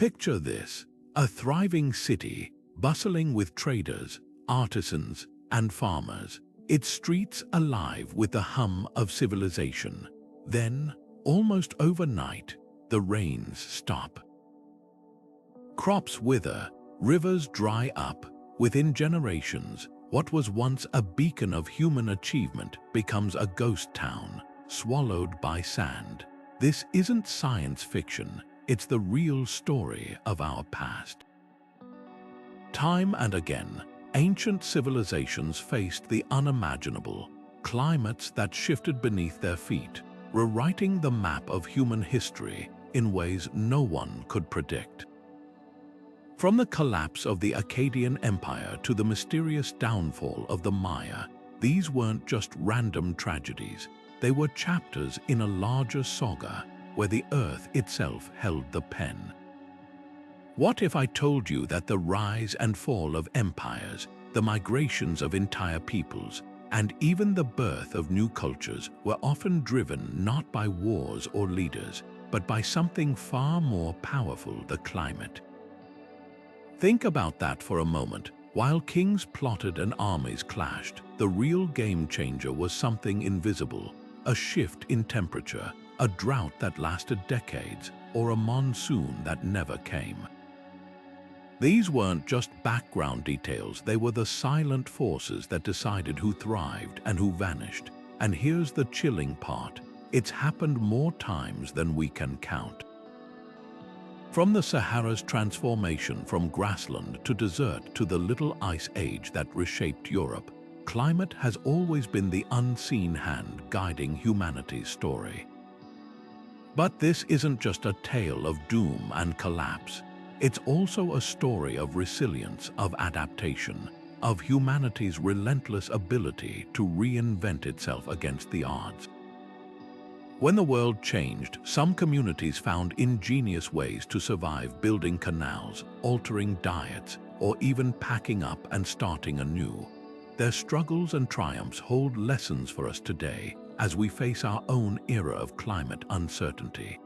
Picture this, a thriving city, bustling with traders, artisans, and farmers, its streets alive with the hum of civilization. Then, almost overnight, the rains stop. Crops wither, rivers dry up. Within generations, what was once a beacon of human achievement becomes a ghost town, swallowed by sand. This isn't science fiction, it's the real story of our past. Time and again, ancient civilizations faced the unimaginable, climates that shifted beneath their feet, rewriting the map of human history in ways no one could predict. From the collapse of the Akkadian Empire to the mysterious downfall of the Maya, these weren't just random tragedies, they were chapters in a larger saga where the earth itself held the pen. What if I told you that the rise and fall of empires, the migrations of entire peoples, and even the birth of new cultures were often driven not by wars or leaders, but by something far more powerful, the climate? Think about that for a moment. While kings plotted and armies clashed, the real game changer was something invisible, a shift in temperature, a drought that lasted decades, or a monsoon that never came. These weren't just background details, they were the silent forces that decided who thrived and who vanished. And here's the chilling part, it's happened more times than we can count. From the Sahara's transformation from grassland to desert to the Little Ice Age that reshaped Europe, climate has always been the unseen hand guiding humanity's story. But this isn't just a tale of doom and collapse. It's also a story of resilience, of adaptation, of humanity's relentless ability to reinvent itself against the odds. When the world changed, some communities found ingenious ways to survive, building canals, altering diets, or even packing up and starting anew. Their struggles and triumphs hold lessons for us today as we face our own era of climate uncertainty.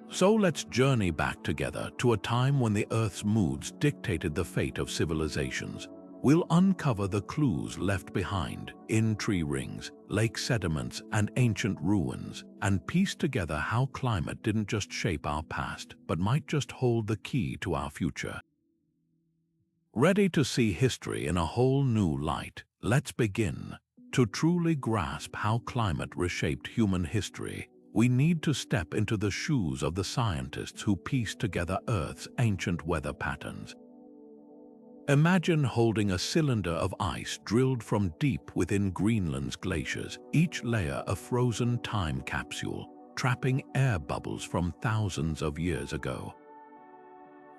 So let's journey back together to a time when the Earth's moods dictated the fate of civilizations. We'll uncover the clues left behind in tree rings, lake sediments, and ancient ruins, and piece together how climate didn't just shape our past, but might just hold the key to our future. Ready to see history in a whole new light? Let's begin. To truly grasp how climate reshaped human history, we need to step into the shoes of the scientists who pieced together Earth's ancient weather patterns. Imagine holding a cylinder of ice drilled from deep within Greenland's glaciers, each layer a frozen time capsule, trapping air bubbles from thousands of years ago.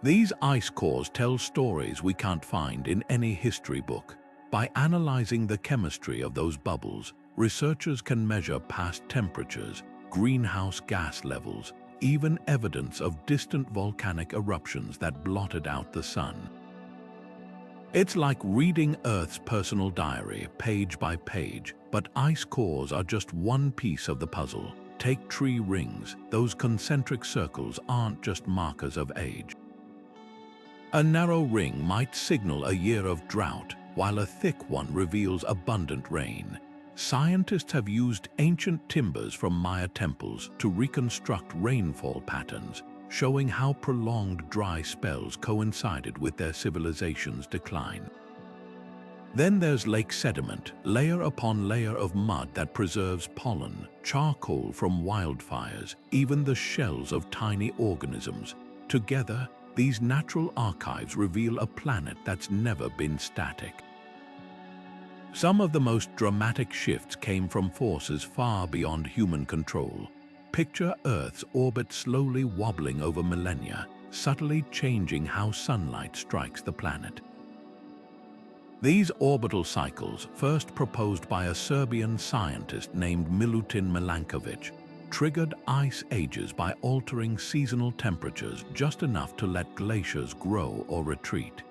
These ice cores tell stories we can't find in any history book. By analyzing the chemistry of those bubbles, researchers can measure past temperatures, greenhouse gas levels, even evidence of distant volcanic eruptions that blotted out the sun. It's like reading Earth's personal diary, page by page, but ice cores are just one piece of the puzzle. Take tree rings. Those concentric circles aren't just markers of age. A narrow ring might signal a year of drought, while a thick one reveals abundant rain. Scientists have used ancient timbers from Maya temples to reconstruct rainfall patterns, showing how prolonged dry spells coincided with their civilization's decline. Then there's lake sediment, layer upon layer of mud that preserves pollen, charcoal from wildfires, even the shells of tiny organisms. Together, these natural archives reveal a planet that's never been static. Some of the most dramatic shifts came from forces far beyond human control. Picture Earth's orbit slowly wobbling over millennia, subtly changing how sunlight strikes the planet. These orbital cycles, first proposed by a Serbian scientist named Milutin Milankovic, triggered ice ages by altering seasonal temperatures just enough to let glaciers grow or retreat.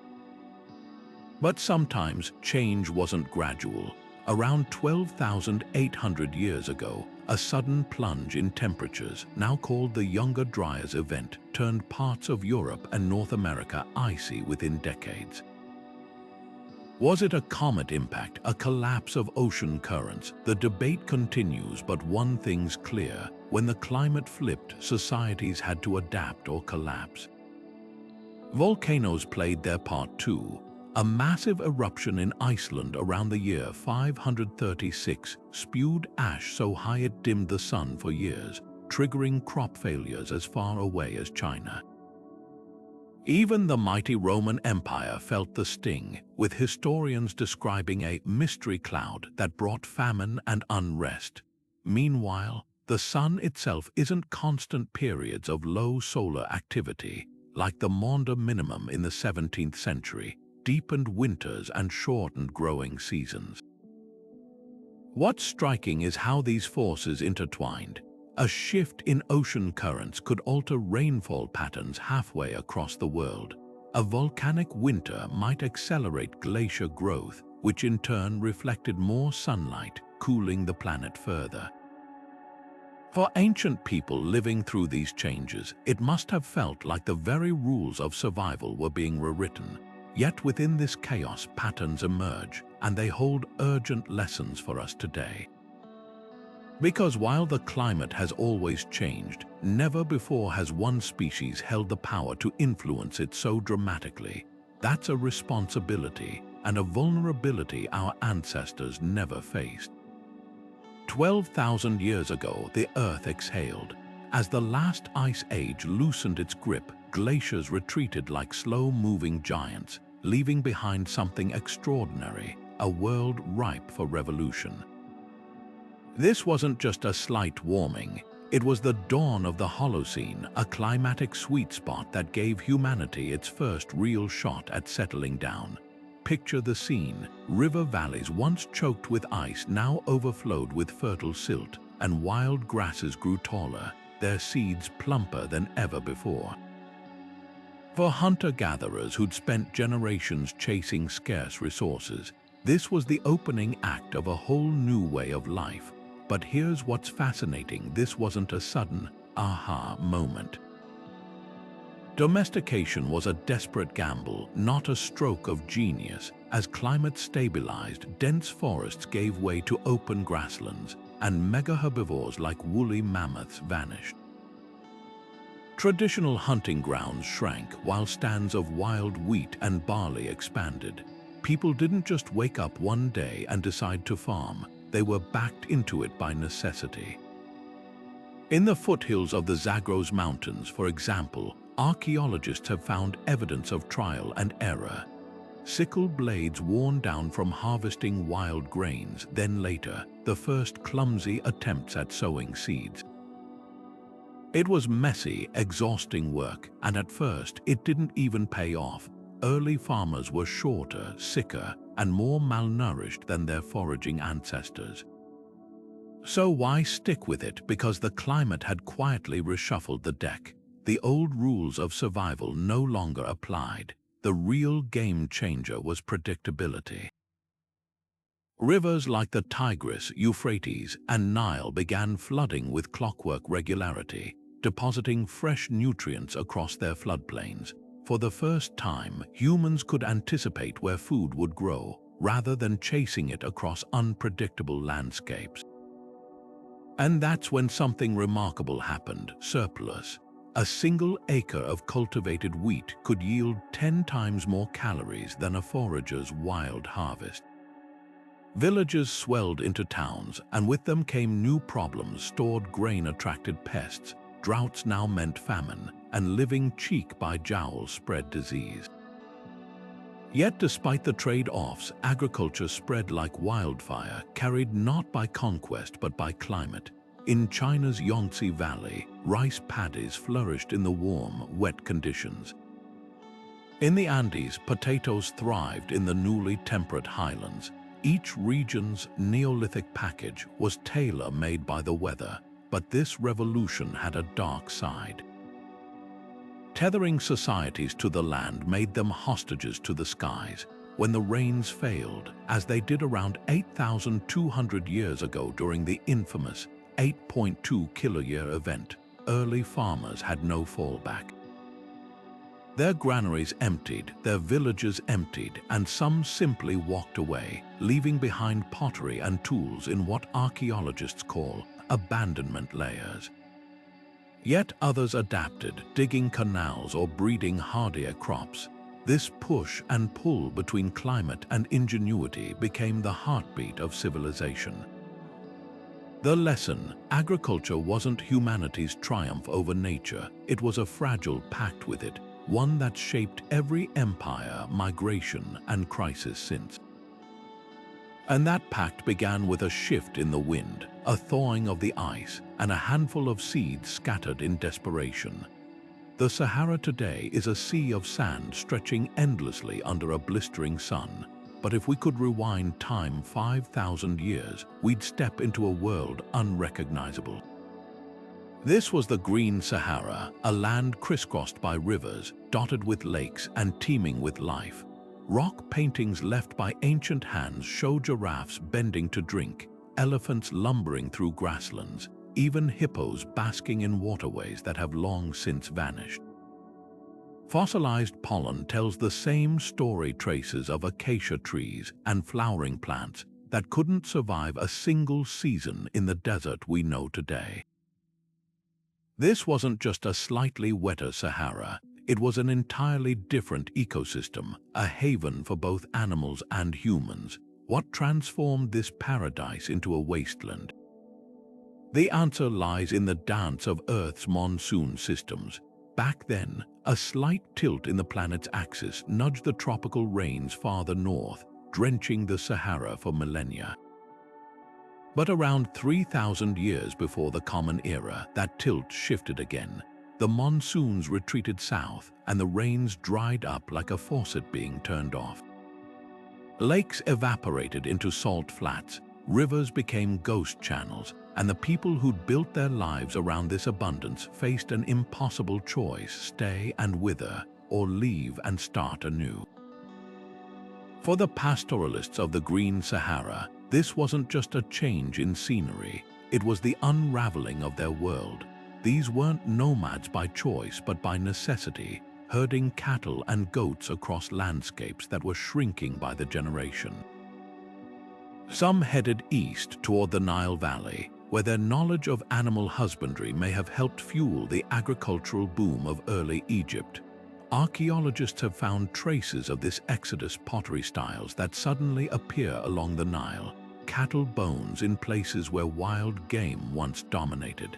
But sometimes change wasn't gradual. Around 12,800 years ago, a sudden plunge in temperatures, now called the Younger Dryas event, turned parts of Europe and North America icy within decades. Was it a comet impact, a collapse of ocean currents? The debate continues, but one thing's clear: when the climate flipped, societies had to adapt or collapse. Volcanoes played their part too. A massive eruption in Iceland around the year 536 spewed ash so high it dimmed the sun for years, triggering crop failures as far away as China. Even the mighty Roman Empire felt the sting, with historians describing a mystery cloud that brought famine and unrest. Meanwhile, the sun itself isn't constant periods of low solar activity, like the Maunder minimum in the 17th century, deepened winters and shortened growing seasons. What's striking is how these forces intertwined. A shift in ocean currents could alter rainfall patterns halfway across the world. A volcanic winter might accelerate glacier growth, which in turn reflected more sunlight, cooling the planet further. For ancient people living through these changes, it must have felt like the very rules of survival were being rewritten. Yet within this chaos, patterns emerge, and they hold urgent lessons for us today. Because while the climate has always changed, never before has one species held the power to influence it so dramatically. That's a responsibility and a vulnerability our ancestors never faced. 12,000 years ago, the Earth exhaled. As the last ice age loosened its grip, glaciers retreated like slow-moving giants, leaving behind something extraordinary, a world ripe for revolution. This wasn't just a slight warming. It was the dawn of the Holocene, a climatic sweet spot that gave humanity its first real shot at settling down. Picture the scene: river valleys once choked with ice now overflowed with fertile silt, and wild grasses grew taller, their seeds plumper than ever before. For hunter-gatherers who'd spent generations chasing scarce resources, this was the opening act of a whole new way of life. But here's what's fascinating: this wasn't a sudden aha moment. Domestication was a desperate gamble, not a stroke of genius. As climate stabilized, dense forests gave way to open grasslands, and mega-herbivores like woolly mammoths vanished. Traditional hunting grounds shrank, while stands of wild wheat and barley expanded. People didn't just wake up one day and decide to farm. They were backed into it by necessity. In the foothills of the Zagros Mountains, for example, archaeologists have found evidence of trial and error. Sickle blades worn down from harvesting wild grains, then later, the first clumsy attempts at sowing seeds. It was messy, exhausting work, and at first it didn't even pay off. Early farmers were shorter, sicker, and more malnourished than their foraging ancestors. So why stick with it? Because the climate had quietly reshuffled the deck. The old rules of survival no longer applied. The real game changer was predictability. Rivers like the Tigris, Euphrates, and Nile began flooding with clockwork regularity, depositing fresh nutrients across their floodplains. For the first time, humans could anticipate where food would grow, rather than chasing it across unpredictable landscapes. And that's when something remarkable happened: surplus. A single acre of cultivated wheat could yield 10 times more calories than a forager's wild harvest. Villages swelled into towns, and with them came new problems. Stored grain attracted pests, droughts now meant famine, and living cheek by jowl spread disease. Yet despite the trade-offs, agriculture spread like wildfire, carried not by conquest but by climate. In China's Yangtze Valley, rice paddies flourished in the warm, wet conditions. In the Andes, potatoes thrived in the newly temperate highlands. Each region's Neolithic package was tailor-made by the weather, but this revolution had a dark side. Tethering societies to the land made them hostages to the skies. When the rains failed, as they did around 8,200 years ago during the infamous 8.2 kiloyear event, early farmers had no fallback. Their granaries emptied, their villages emptied, and some simply walked away, leaving behind pottery and tools in what archaeologists call abandonment layers. Yet others adapted, digging canals or breeding hardier crops. This push and pull between climate and ingenuity became the heartbeat of civilization. The lesson: agriculture wasn't humanity's triumph over nature, it was a fragile pact with it, one that shaped every empire, migration, and crisis since. And that pact began with a shift in the wind, a thawing of the ice, and a handful of seeds scattered in desperation. The Sahara today is a sea of sand stretching endlessly under a blistering sun. But if we could rewind time 5,000 years, we'd step into a world unrecognizable. This was the Green Sahara, a land crisscrossed by rivers, dotted with lakes, and teeming with life. Rock paintings left by ancient hands show giraffes bending to drink, elephants lumbering through grasslands, even hippos basking in waterways that have long since vanished. Fossilized pollen tells the same story, traces of acacia trees and flowering plants that couldn't survive a single season in the desert we know today. This wasn't just a slightly wetter Sahara, it was an entirely different ecosystem, a haven for both animals and humans. What transformed this paradise into a wasteland? The answer lies in the dance of Earth's monsoon systems. Back then, a slight tilt in the planet's axis nudged the tropical rains farther north, drenching the Sahara for millennia. But around 3,000 years before the Common Era, that tilt shifted again. The monsoons retreated south, and the rains dried up like a faucet being turned off. Lakes evaporated into salt flats, rivers became ghost channels, and the people who'd built their lives around this abundance faced an impossible choice: stay and wither, or leave and start anew. For the pastoralists of the Green Sahara, this wasn't just a change in scenery, it was the unraveling of their world. These weren't nomads by choice but by necessity, herding cattle and goats across landscapes that were shrinking by the generation. Some headed east toward the Nile Valley, where their knowledge of animal husbandry may have helped fuel the agricultural boom of early Egypt. Archaeologists have found traces of this exodus: pottery styles that suddenly appear along the Nile, cattle bones in places where wild game once dominated.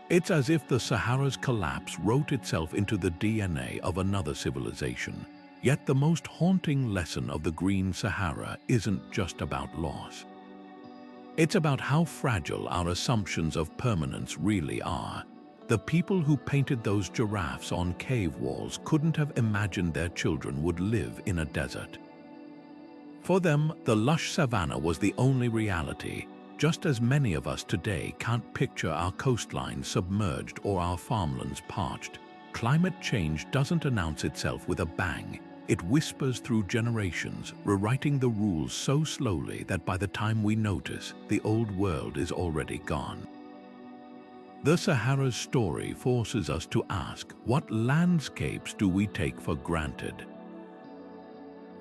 It's as if the Sahara's collapse wrote itself into the DNA of another civilization. Yet the most haunting lesson of the Green Sahara isn't just about loss. It's about how fragile our assumptions of permanence really are. The people who painted those giraffes on cave walls couldn't have imagined their children would live in a desert. For them, the lush savanna was the only reality, just as many of us today can't picture our coastlines submerged or our farmlands parched. Climate change doesn't announce itself with a bang. It whispers through generations, rewriting the rules so slowly that by the time we notice, the old world is already gone. The Sahara's story forces us to ask, what landscapes do we take for granted?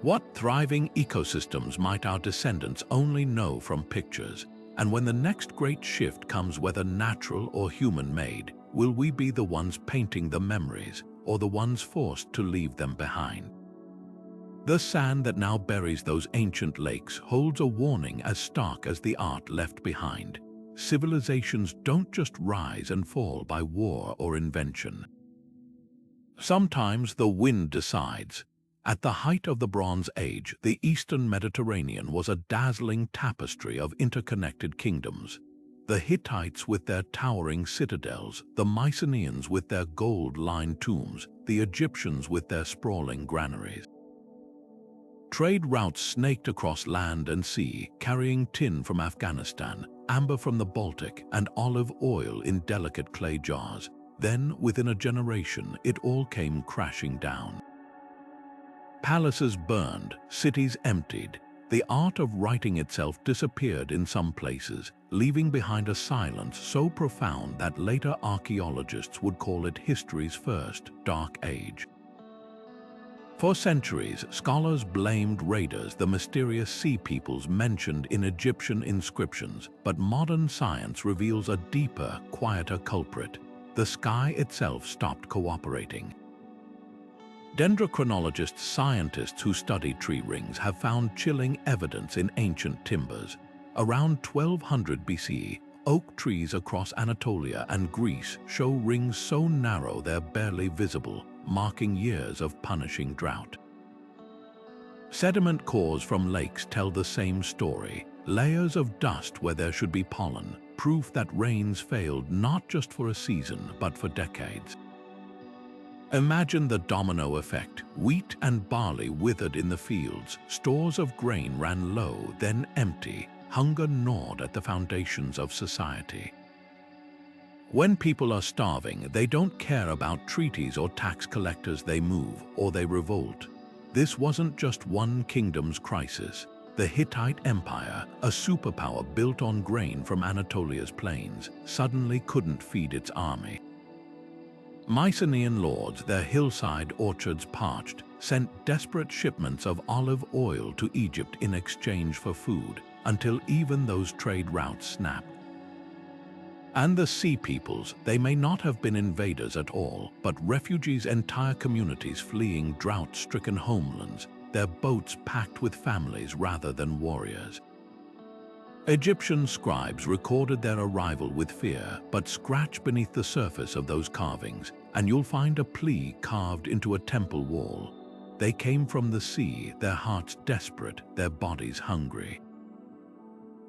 What thriving ecosystems might our descendants only know from pictures? And when the next great shift comes, whether natural or human-made, will we be the ones painting the memories or the ones forced to leave them behind? The sand that now buries those ancient lakes holds a warning as stark as the art left behind. Civilizations don't just rise and fall by war or invention. Sometimes the wind decides. At the height of the Bronze Age, the Eastern Mediterranean was a dazzling tapestry of interconnected kingdoms. The Hittites with their towering citadels, the Mycenaeans with their gold-lined tombs, the Egyptians with their sprawling granaries. Trade routes snaked across land and sea, carrying tin from Afghanistan, amber from the Baltic, and olive oil in delicate clay jars. Then, within a generation, it all came crashing down. Palaces burned, cities emptied, The art of writing itself disappeared in some places, leaving behind a silence so profound that later archaeologists would call it history's first dark age. For centuries, scholars blamed raiders, the mysterious sea peoples mentioned in Egyptian inscriptions, but modern science reveals a deeper, quieter culprit. The sky itself stopped cooperating. Dendrochronologists, scientists who study tree rings, have found chilling evidence in ancient timbers. Around 1200 BC, oak trees across Anatolia and Greece show rings so narrow they're barely visible, marking years of punishing drought. Sediment cores from lakes tell the same story, layers of dust where there should be pollen, proof that rains failed not just for a season but for decades. Imagine the domino effect. Wheat and barley withered in the fields, stores of grain ran low, then empty. Hunger gnawed at the foundations of society. When people are starving, they don't care about treaties or tax collectors. They move or they revolt. This wasn't just one kingdom's crisis. The Hittite Empire, a superpower built on grain from Anatolia's plains, suddenly couldn't feed its army. Mycenaean lords, their hillside orchards parched, sent desperate shipments of olive oil to Egypt in exchange for food, until even those trade routes snapped. And the sea peoples, they may not have been invaders at all, but refugees, entire communities fleeing drought-stricken homelands, their boats packed with families rather than warriors. Egyptian scribes recorded their arrival with fear, but scratch beneath the surface of those carvings, and you'll find a plea carved into a temple wall. They came from the sea, their hearts desperate, their bodies hungry.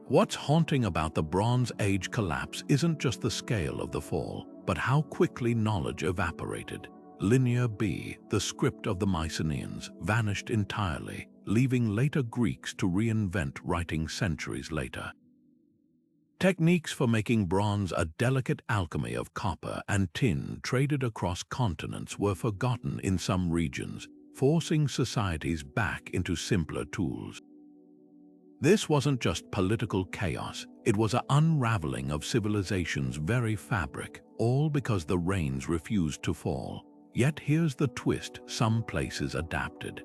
What's haunting about the Bronze Age collapse isn't just the scale of the fall, but how quickly knowledge evaporated. Linear B, the script of the Mycenaeans, vanished entirely, leaving later Greeks to reinvent writing centuries later. Techniques for making bronze, a delicate alchemy of copper and tin traded across continents, were forgotten in some regions, forcing societies back into simpler tools. This wasn't just political chaos, it was an unraveling of civilization's very fabric, all because the rains refused to fall. Yet here's the twist: some places adapted.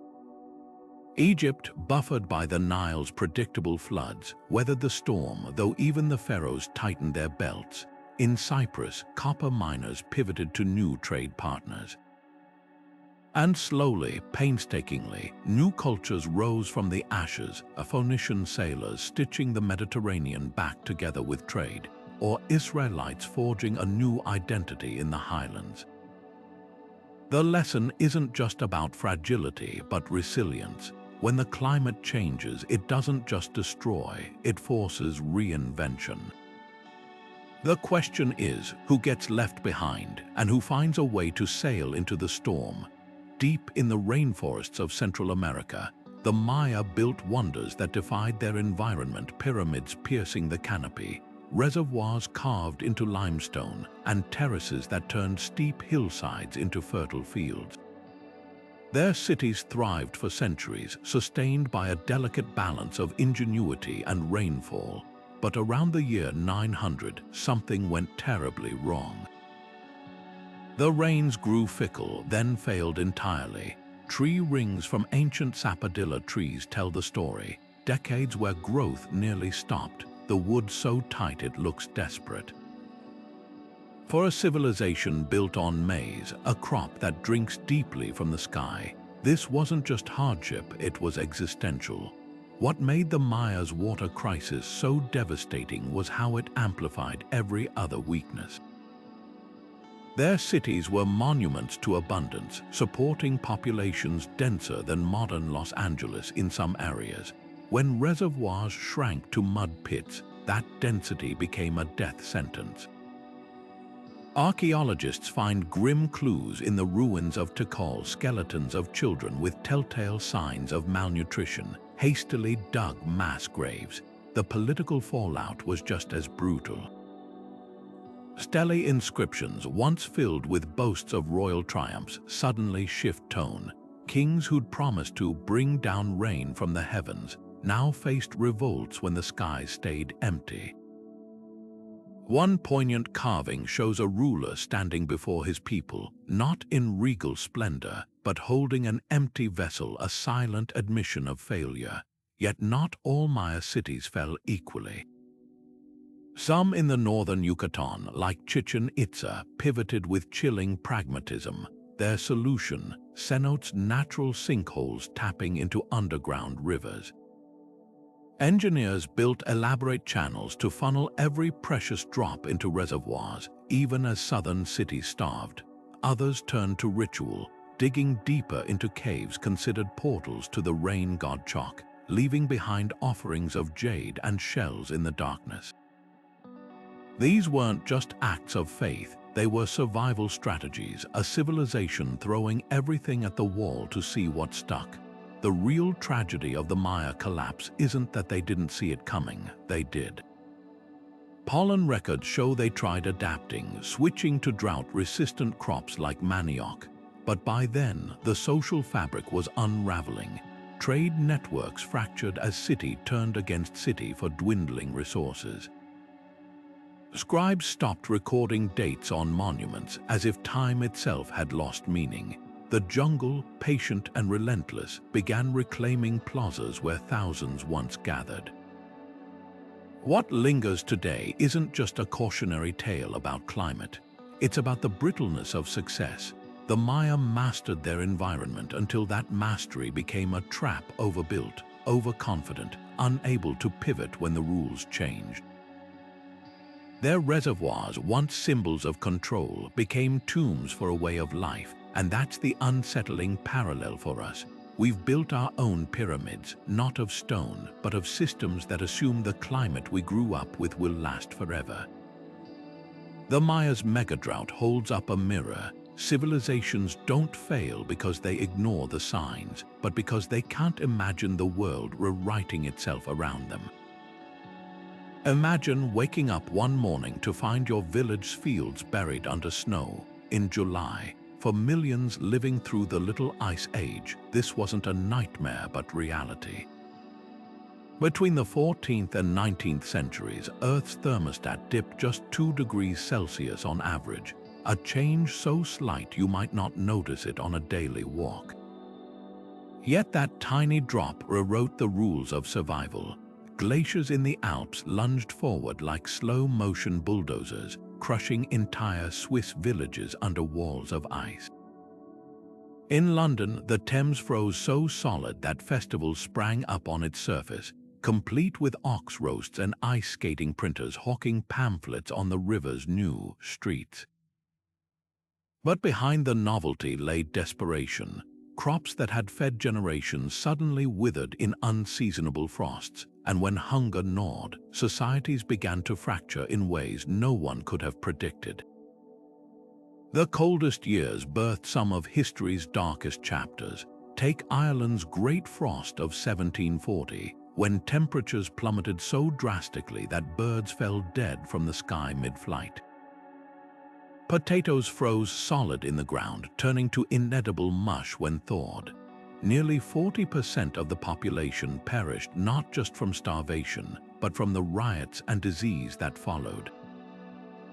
Egypt, buffered by the Nile's predictable floods, weathered the storm, though even the pharaohs tightened their belts. In Cyprus, copper miners pivoted to new trade partners. And slowly, painstakingly, new cultures rose from the ashes, Phoenician sailors stitching the Mediterranean back together with trade, or Israelites forging a new identity in the highlands. The lesson isn't just about fragility, but resilience. When the climate changes, it doesn't just destroy, it forces reinvention. The question is, who gets left behind and who finds a way to sail into the storm? Deep in the rainforests of Central America, the Maya built wonders that defied their environment: pyramids piercing the canopy, reservoirs carved into limestone, and terraces that turned steep hillsides into fertile fields. Their cities thrived for centuries, sustained by a delicate balance of ingenuity and rainfall. But around the year 900, something went terribly wrong. The rains grew fickle, then failed entirely. Tree rings from ancient sapodilla trees tell the story, decades where growth nearly stopped, the wood so tight it looks desperate. For a civilization built on maize, a crop that drinks deeply from the sky, this wasn't just hardship, it was existential. What made the Mayas' water crisis so devastating was how it amplified every other weakness. Their cities were monuments to abundance, supporting populations denser than modern Los Angeles in some areas. When reservoirs shrank to mud pits, that density became a death sentence. Archaeologists find grim clues in the ruins of Tikal, skeletons of children with telltale signs of malnutrition, hastily dug mass graves. The political fallout was just as brutal. Stele inscriptions, once filled with boasts of royal triumphs, suddenly shift tone. Kings who'd promised to bring down rain from the heavens now faced revolts when the sky stayed empty. One poignant carving shows a ruler standing before his people, not in regal splendor, but holding an empty vessel, a silent admission of failure. Yet not all Maya cities fell equally. Some in the northern Yucatan, like Chichen Itza, pivoted with chilling pragmatism. Their solution: cenotes, natural sinkholes tapping into underground rivers. Engineers built elaborate channels to funnel every precious drop into reservoirs, even as southern cities starved. Others turned to ritual, digging deeper into caves considered portals to the rain god Chok, leaving behind offerings of jade and shells in the darkness. These weren't just acts of faith, they were survival strategies, a civilization throwing everything at the wall to see what stuck. The real tragedy of the Maya collapse isn't that they didn't see it coming, they did. Pollen records show they tried adapting, switching to drought-resistant crops like manioc. But by then, the social fabric was unraveling. Trade networks fractured as city turned against city for dwindling resources. Scribes stopped recording dates on monuments as if time itself had lost meaning. The jungle, patient and relentless, began reclaiming plazas where thousands once gathered. What lingers today isn't just a cautionary tale about climate. It's about the brittleness of success. The Maya mastered their environment until that mastery became a trap, overbuilt, overconfident, unable to pivot when the rules changed. Their reservoirs, once symbols of control, became tombs for a way of life, and that's the unsettling parallel for us. We've built our own pyramids, not of stone, but of systems that assume the climate we grew up with will last forever. The Maya's megadrought holds up a mirror. Civilizations don't fail because they ignore the signs, but because they can't imagine the world rewriting itself around them. Imagine waking up one morning to find your village's fields buried under snow. In July, for millions living through the Little Ice Age, this wasn't a nightmare but reality. Between the 14th and 19th centuries, Earth's thermostat dipped just 2 degrees Celsius on average, a change so slight you might not notice it on a daily walk. Yet that tiny drop rewrote the rules of survival. Glaciers in the Alps lunged forward like slow-motion bulldozers, crushing entire Swiss villages under walls of ice. In London, the Thames froze so solid that festivals sprang up on its surface, complete with ox roasts and ice-skating printers hawking pamphlets on the river's new streets. But behind the novelty lay desperation. Crops that had fed generations suddenly withered in unseasonable frosts, and when hunger gnawed, societies began to fracture in ways no one could have predicted. The coldest years birthed some of history's darkest chapters. Take Ireland's Great Frost of 1740, when temperatures plummeted so drastically that birds fell dead from the sky mid-flight. Potatoes froze solid in the ground, turning to inedible mush when thawed. Nearly 40% of the population perished not just from starvation, but from the riots and disease that followed.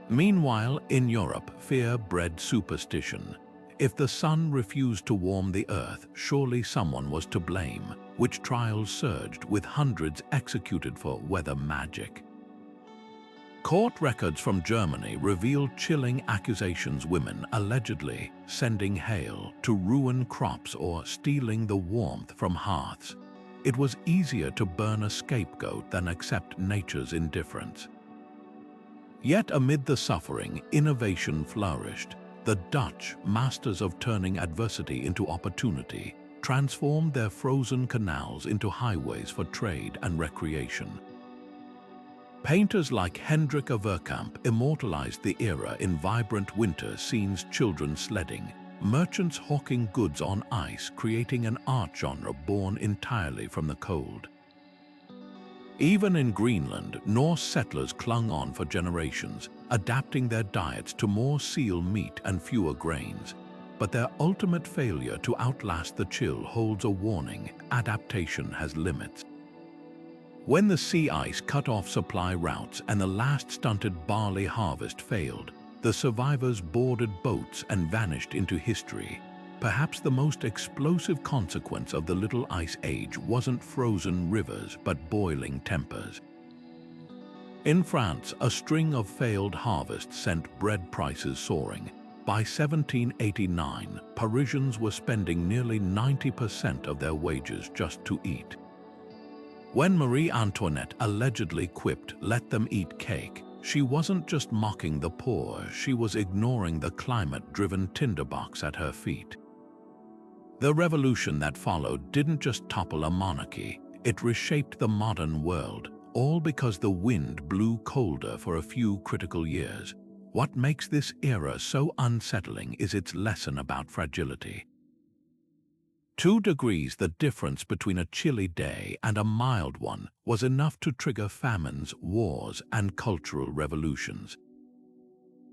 Meanwhile, in Europe, fear bred superstition. If the sun refused to warm the earth, surely someone was to blame, which trials surged, with hundreds executed for weather magic. Court records from Germany reveal chilling accusations: women allegedly sending hail to ruin crops or stealing the warmth from hearths. It was easier to burn a scapegoat than accept nature's indifference. Yet amid the suffering, innovation flourished. The Dutch, masters of turning adversity into opportunity, transformed their frozen canals into highways for trade and recreation. Painters like Hendrik Verkamp immortalized the era in vibrant winter scenes: children sledding, merchants hawking goods on ice, creating an art genre born entirely from the cold. Even in Greenland, Norse settlers clung on for generations, adapting their diets to more seal meat and fewer grains. But their ultimate failure to outlast the chill holds a warning: adaptation has limits. When the sea ice cut off supply routes and the last stunted barley harvest failed, the survivors boarded boats and vanished into history. Perhaps the most explosive consequence of the Little Ice Age wasn't frozen rivers but boiling tempers. In France, a string of failed harvests sent bread prices soaring. By 1789, Parisians were spending nearly 90% of their wages just to eat. When Marie Antoinette allegedly quipped, "Let them eat cake," she wasn't just mocking the poor, she was ignoring the climate-driven tinderbox at her feet. The revolution that followed didn't just topple a monarchy, it reshaped the modern world, all because the wind blew colder for a few critical years. What makes this era so unsettling is its lesson about fragility. 2 degrees, the difference between a chilly day and a mild one, was enough to trigger famines, wars, and cultural revolutions.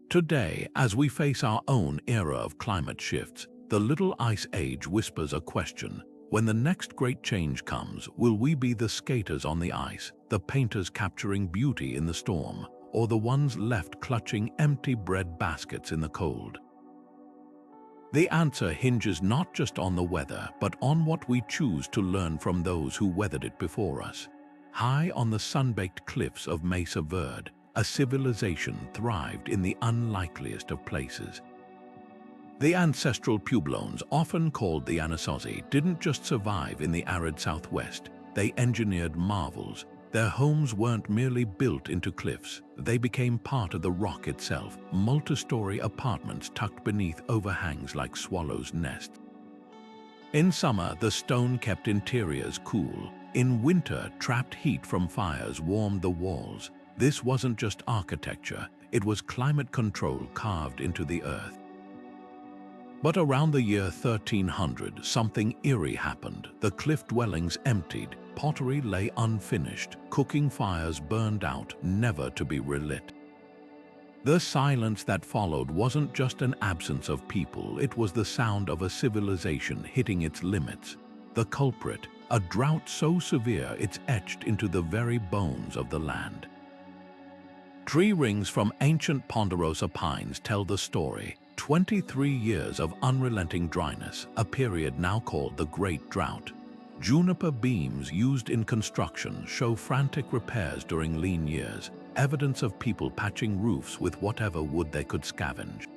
Today, as we face our own era of climate shifts, the Little Ice Age whispers a question. When the next great change comes, will we be the skaters on the ice, the painters capturing beauty in the storm, or the ones left clutching empty bread baskets in the cold? The answer hinges not just on the weather, but on what we choose to learn from those who weathered it before us. High on the sun-baked cliffs of Mesa Verde, a civilization thrived in the unlikeliest of places. The ancestral Pueblones, often called the Anasazi, didn't just survive in the arid southwest, they engineered marvels. Their homes weren't merely built into cliffs, they became part of the rock itself, multi-story apartments tucked beneath overhangs like swallows' nests. In summer, the stone kept interiors cool. In winter, trapped heat from fires warmed the walls. This wasn't just architecture, it was climate control carved into the earth. But around the year 1300, something eerie happened. The cliff dwellings emptied, pottery lay unfinished, cooking fires burned out, never to be relit. The silence that followed wasn't just an absence of people, it was the sound of a civilization hitting its limits. The culprit, a drought so severe it's etched into the very bones of the land. Tree rings from ancient ponderosa pines tell the story. 23 years of unrelenting dryness, a period now called the Great Drought. Juniper beams used in construction show frantic repairs during lean years, evidence of people patching roofs with whatever wood they could scavenge.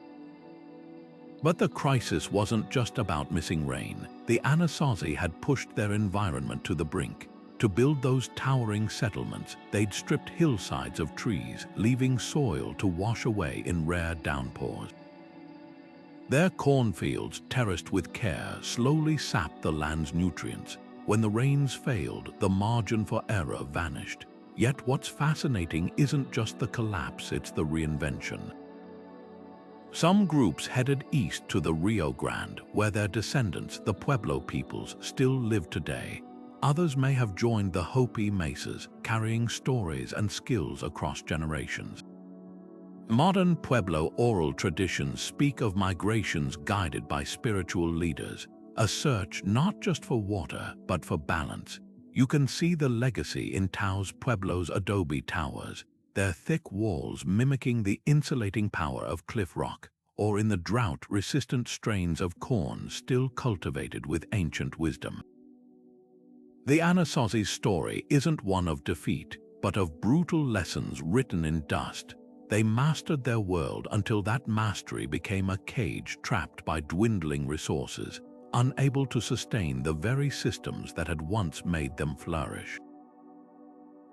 But the crisis wasn't just about missing rain. The Anasazi had pushed their environment to the brink. To build those towering settlements, they'd stripped hillsides of trees, leaving soil to wash away in rare downpours. Their cornfields, terraced with care, slowly sapped the land's nutrients. When the rains failed, the margin for error vanished. Yet what's fascinating isn't just the collapse, it's the reinvention. Some groups headed east to the Rio Grande, where their descendants, the Pueblo peoples, still live today. Others may have joined the Hopi mesas, carrying stories and skills across generations. Modern Pueblo oral traditions speak of migrations guided by spiritual leaders, a search not just for water, but for balance. You can see the legacy in Taos Pueblo's adobe towers, their thick walls mimicking the insulating power of cliff rock, or in the drought-resistant strains of corn still cultivated with ancient wisdom. The Anasazi's story isn't one of defeat, but of brutal lessons written in dust. They mastered their world until that mastery became a cage trapped by dwindling resources, unable to sustain the very systems that had once made them flourish.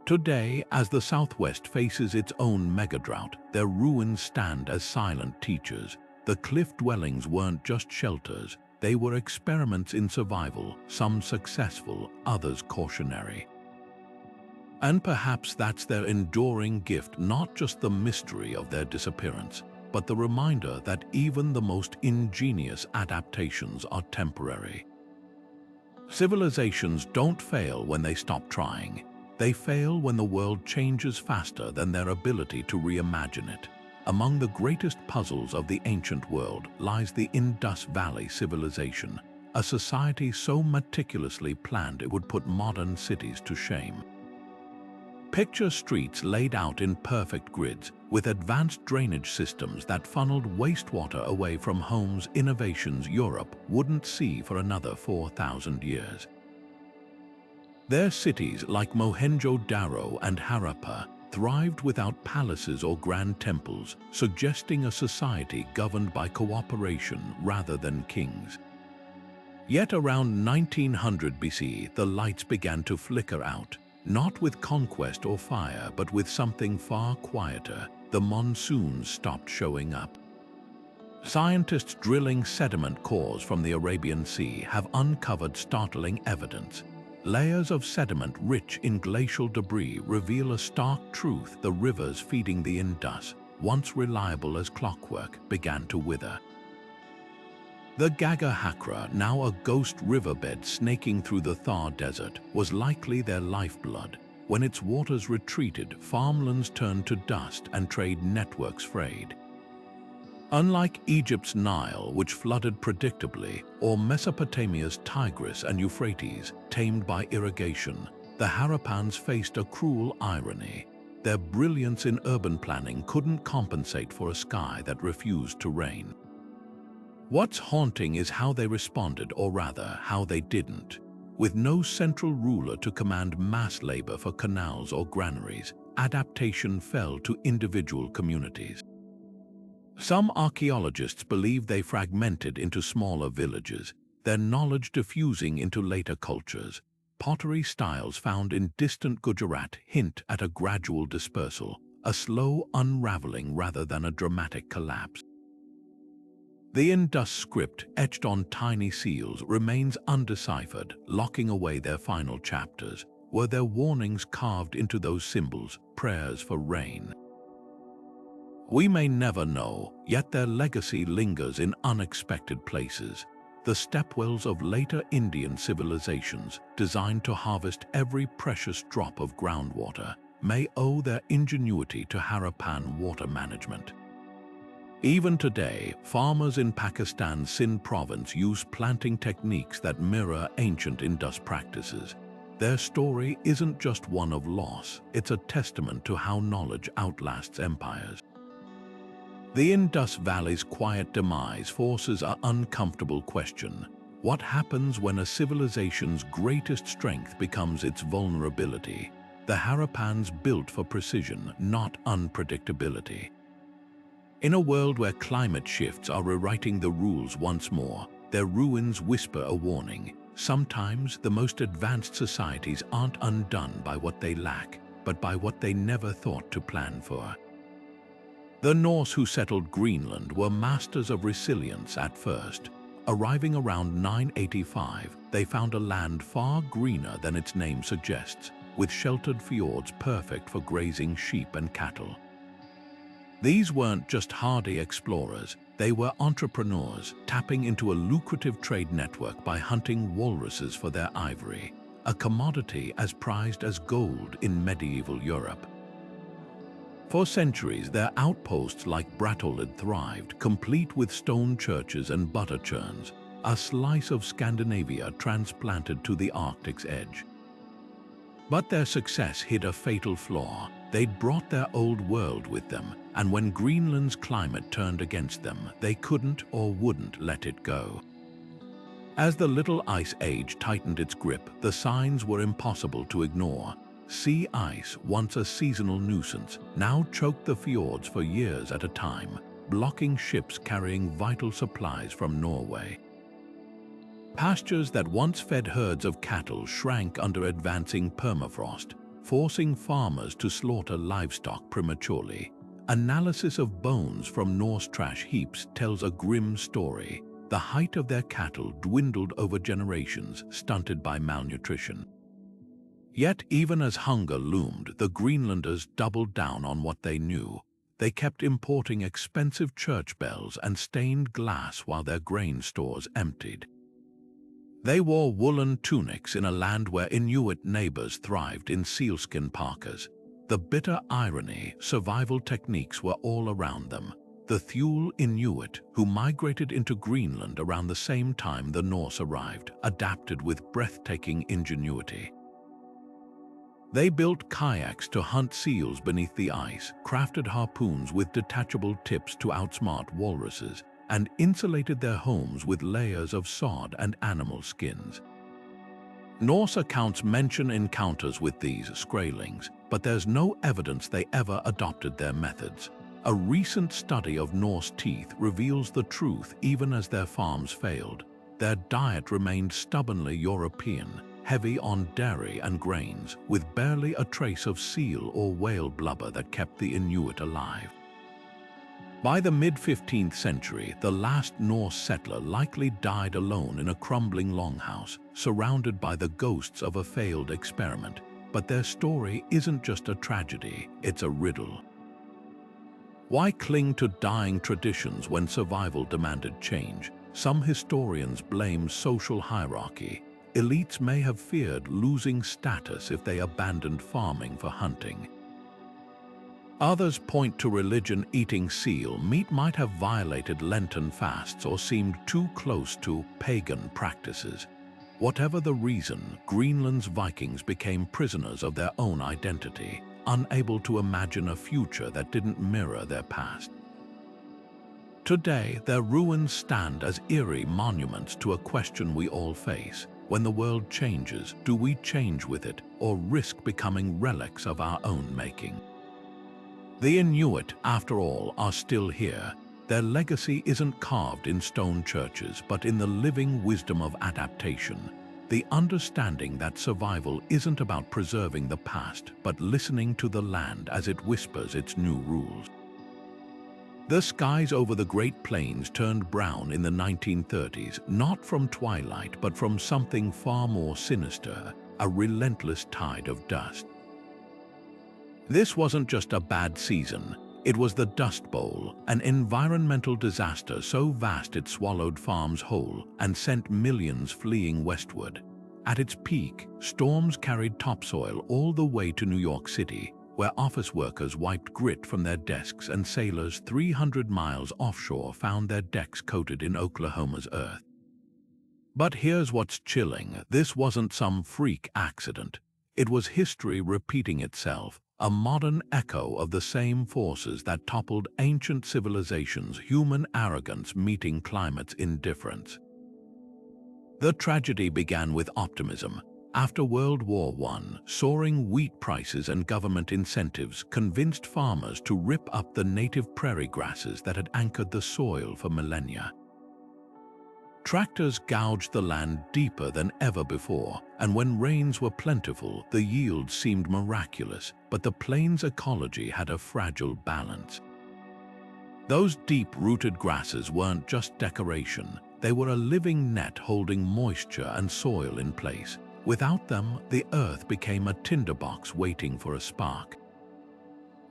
Today, as the Southwest faces its own megadrought, their ruins stand as silent teachers. The cliff dwellings weren't just shelters, they were experiments in survival, some successful, others cautionary. And perhaps that's their enduring gift, not just the mystery of their disappearance, but the reminder that even the most ingenious adaptations are temporary. Civilizations don't fail when they stop trying. They fail when the world changes faster than their ability to reimagine it. Among the greatest puzzles of the ancient world lies the Indus Valley civilization, a society so meticulously planned it would put modern cities to shame. Picture streets laid out in perfect grids, with advanced drainage systems that funneled wastewater away from homes, innovations Europe wouldn't see for another 4,000 years. Their cities like Mohenjo-Daro and Harappa thrived without palaces or grand temples, suggesting a society governed by cooperation rather than kings. Yet around 1900 BC, the lights began to flicker out, not with conquest or fire, but with something far quieter. The monsoons stopped showing up. Scientists drilling sediment cores from the Arabian Sea have uncovered startling evidence. Layers of sediment rich in glacial debris reveal a stark truth: the rivers feeding the Indus, once reliable as clockwork, began to wither. The Gaga Hakra, now a ghost riverbed snaking through the Thar Desert, was likely their lifeblood. When its waters retreated, farmlands turned to dust and trade networks frayed. Unlike Egypt's Nile, which flooded predictably, or Mesopotamia's Tigris and Euphrates, tamed by irrigation, the Harappans faced a cruel irony. Their brilliance in urban planning couldn't compensate for a sky that refused to rain. What's haunting is how they responded, or rather, how they didn't. With no central ruler to command mass labor for canals or granaries, adaptation fell to individual communities. Some archaeologists believe they fragmented into smaller villages, their knowledge diffusing into later cultures. Pottery styles found in distant Gujarat hint at a gradual dispersal, a slow unraveling rather than a dramatic collapse. The Indus script, etched on tiny seals, remains undeciphered, locking away their final chapters. Were there warnings carved into those symbols, prayers for rain? We may never know, yet their legacy lingers in unexpected places. The stepwells of later Indian civilizations, designed to harvest every precious drop of groundwater, may owe their ingenuity to Harappan water management. Even today, farmers in Pakistan's Sindh province use planting techniques that mirror ancient Indus practices. Their story isn't just one of loss, it's a testament to how knowledge outlasts empires. The Indus Valley's quiet demise forces an uncomfortable question. What happens when a civilization's greatest strength becomes its vulnerability? The Harappans built for precision, not unpredictability. In a world where climate shifts are rewriting the rules once more, their ruins whisper a warning. Sometimes the most advanced societies aren't undone by what they lack, but by what they never thought to plan for. The Norse who settled Greenland were masters of resilience at first. Arriving around 985, they found a land far greener than its name suggests, with sheltered fjords perfect for grazing sheep and cattle. These weren't just hardy explorers, they were entrepreneurs, tapping into a lucrative trade network by hunting walruses for their ivory, a commodity as prized as gold in medieval Europe. For centuries, their outposts like Toppled thrived, complete with stone churches and butter churns, a slice of Scandinavia transplanted to the Arctic's edge. But their success hid a fatal flaw. They'd brought their old world with them, and when Greenland's climate turned against them, they couldn't or wouldn't let it go. As the Little Ice Age tightened its grip, the signs were impossible to ignore. Sea ice, once a seasonal nuisance, now choked the fjords for years at a time, blocking ships carrying vital supplies from Norway. Pastures that once fed herds of cattle shrank under advancing permafrost, forcing farmers to slaughter livestock prematurely. Analysis of bones from Norse trash heaps tells a grim story. The height of their cattle dwindled over generations, stunted by malnutrition. Yet even as hunger loomed, the Greenlanders doubled down on what they knew. They kept importing expensive church bells and stained glass while their grain stores emptied. They wore woolen tunics in a land where Inuit neighbors thrived in sealskin parkas. The bitter irony, survival techniques were all around them. The Thule Inuit, who migrated into Greenland around the same time the Norse arrived, adapted with breathtaking ingenuity. They built kayaks to hunt seals beneath the ice, crafted harpoons with detachable tips to outsmart walruses, and insulated their homes with layers of sod and animal skins. Norse accounts mention encounters with these scralings, but there's no evidence they ever adopted their methods. A recent study of Norse teeth reveals the truth even as their farms failed. Their diet remained stubbornly European, heavy on dairy and grains, with barely a trace of seal or whale blubber that kept the Inuit alive. By the mid-15th century, the last Norse settler likely died alone in a crumbling longhouse, surrounded by the ghosts of a failed experiment. But their story isn't just a tragedy, it's a riddle. Why cling to dying traditions when survival demanded change? Some historians blame social hierarchy. Elites may have feared losing status if they abandoned farming for hunting. Others point to religion. Eating seal meat might have violated Lenten fasts or seemed too close to pagan practices. Whatever the reason, Greenland's Vikings became prisoners of their own identity, unable to imagine a future that didn't mirror their past. Today, their ruins stand as eerie monuments to a question we all face. When the world changes, do we change with it or risk becoming relics of our own making? The Inuit, after all, are still here. Their legacy isn't carved in stone churches, but in the living wisdom of adaptation. The understanding that survival isn't about preserving the past, but listening to the land as it whispers its new rules. The skies over the Great Plains turned brown in the 1930s, not from twilight, but from something far more sinister, a relentless tide of dust. This wasn't just a bad season, it was the Dust Bowl, an environmental disaster so vast it swallowed farms whole and sent millions fleeing westward. At its peak, storms carried topsoil all the way to New York City, where office workers wiped grit from their desks and sailors 300 miles offshore found their decks coated in Oklahoma's earth. But here's what's chilling. This wasn't some freak accident. It was history repeating itself, a modern echo of the same forces that toppled ancient civilizations, human arrogance meeting climate's indifference. The tragedy began with optimism. After World War I, soaring wheat prices and government incentives convinced farmers to rip up the native prairie grasses that had anchored the soil for millennia. Tractors gouged the land deeper than ever before, and when rains were plentiful, the yields seemed miraculous, but the plains' ecology had a fragile balance. Those deep-rooted grasses weren't just decoration, they were a living net holding moisture and soil in place. Without them, the earth became a tinderbox waiting for a spark.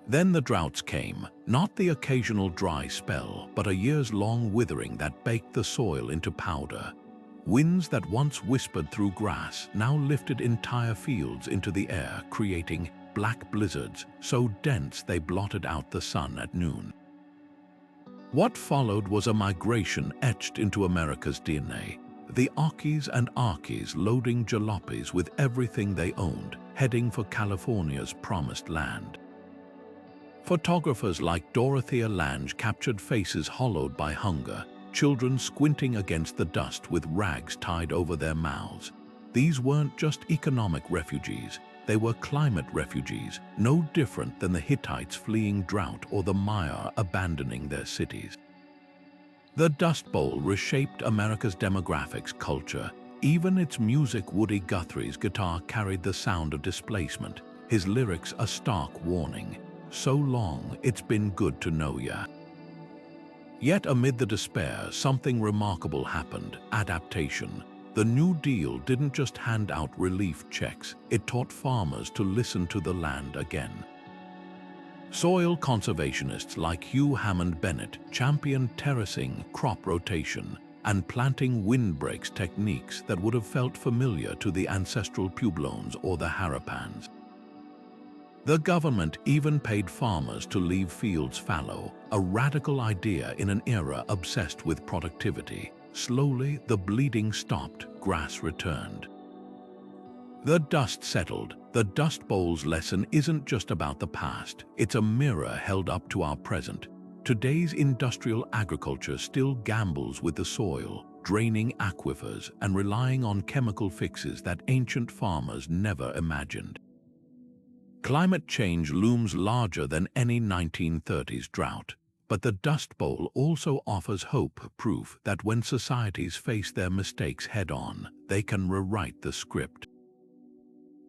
Then the droughts came, not the occasional dry spell, but a years-long withering that baked the soil into powder. Winds that once whispered through grass now lifted entire fields into the air, creating black blizzards so dense they blotted out the sun at noon. What followed was a migration etched into America's DNA. The Akis and Akis loading jalopies with everything they owned, heading for California's promised land. Photographers like Dorothea Lange captured faces hollowed by hunger, children squinting against the dust with rags tied over their mouths. These weren't just economic refugees, they were climate refugees, no different than the Hittites fleeing drought or the Maya abandoning their cities. The Dust Bowl reshaped America's demographics culture. Even its music, Woody Guthrie's guitar carried the sound of displacement, his lyrics a stark warning. So long, it's been good to know ya. Yet amid the despair, something remarkable happened: adaptation. The New Deal didn't just hand out relief checks, it taught farmers to listen to the land again. Soil conservationists like Hugh Hammond Bennett championed terracing, crop rotation, and planting windbreaks techniques that would have felt familiar to the ancestral Puebloans or the Harapans. The government even paid farmers to leave fields fallow, a radical idea in an era obsessed with productivity. Slowly, the bleeding stopped, grass returned. The dust settled. The Dust Bowl's lesson isn't just about the past, it's a mirror held up to our present. Today's industrial agriculture still gambles with the soil, draining aquifers and relying on chemical fixes that ancient farmers never imagined. Climate change looms larger than any 1930s drought, but the Dust Bowl also offers hope, proof that when societies face their mistakes head-on, they can rewrite the script.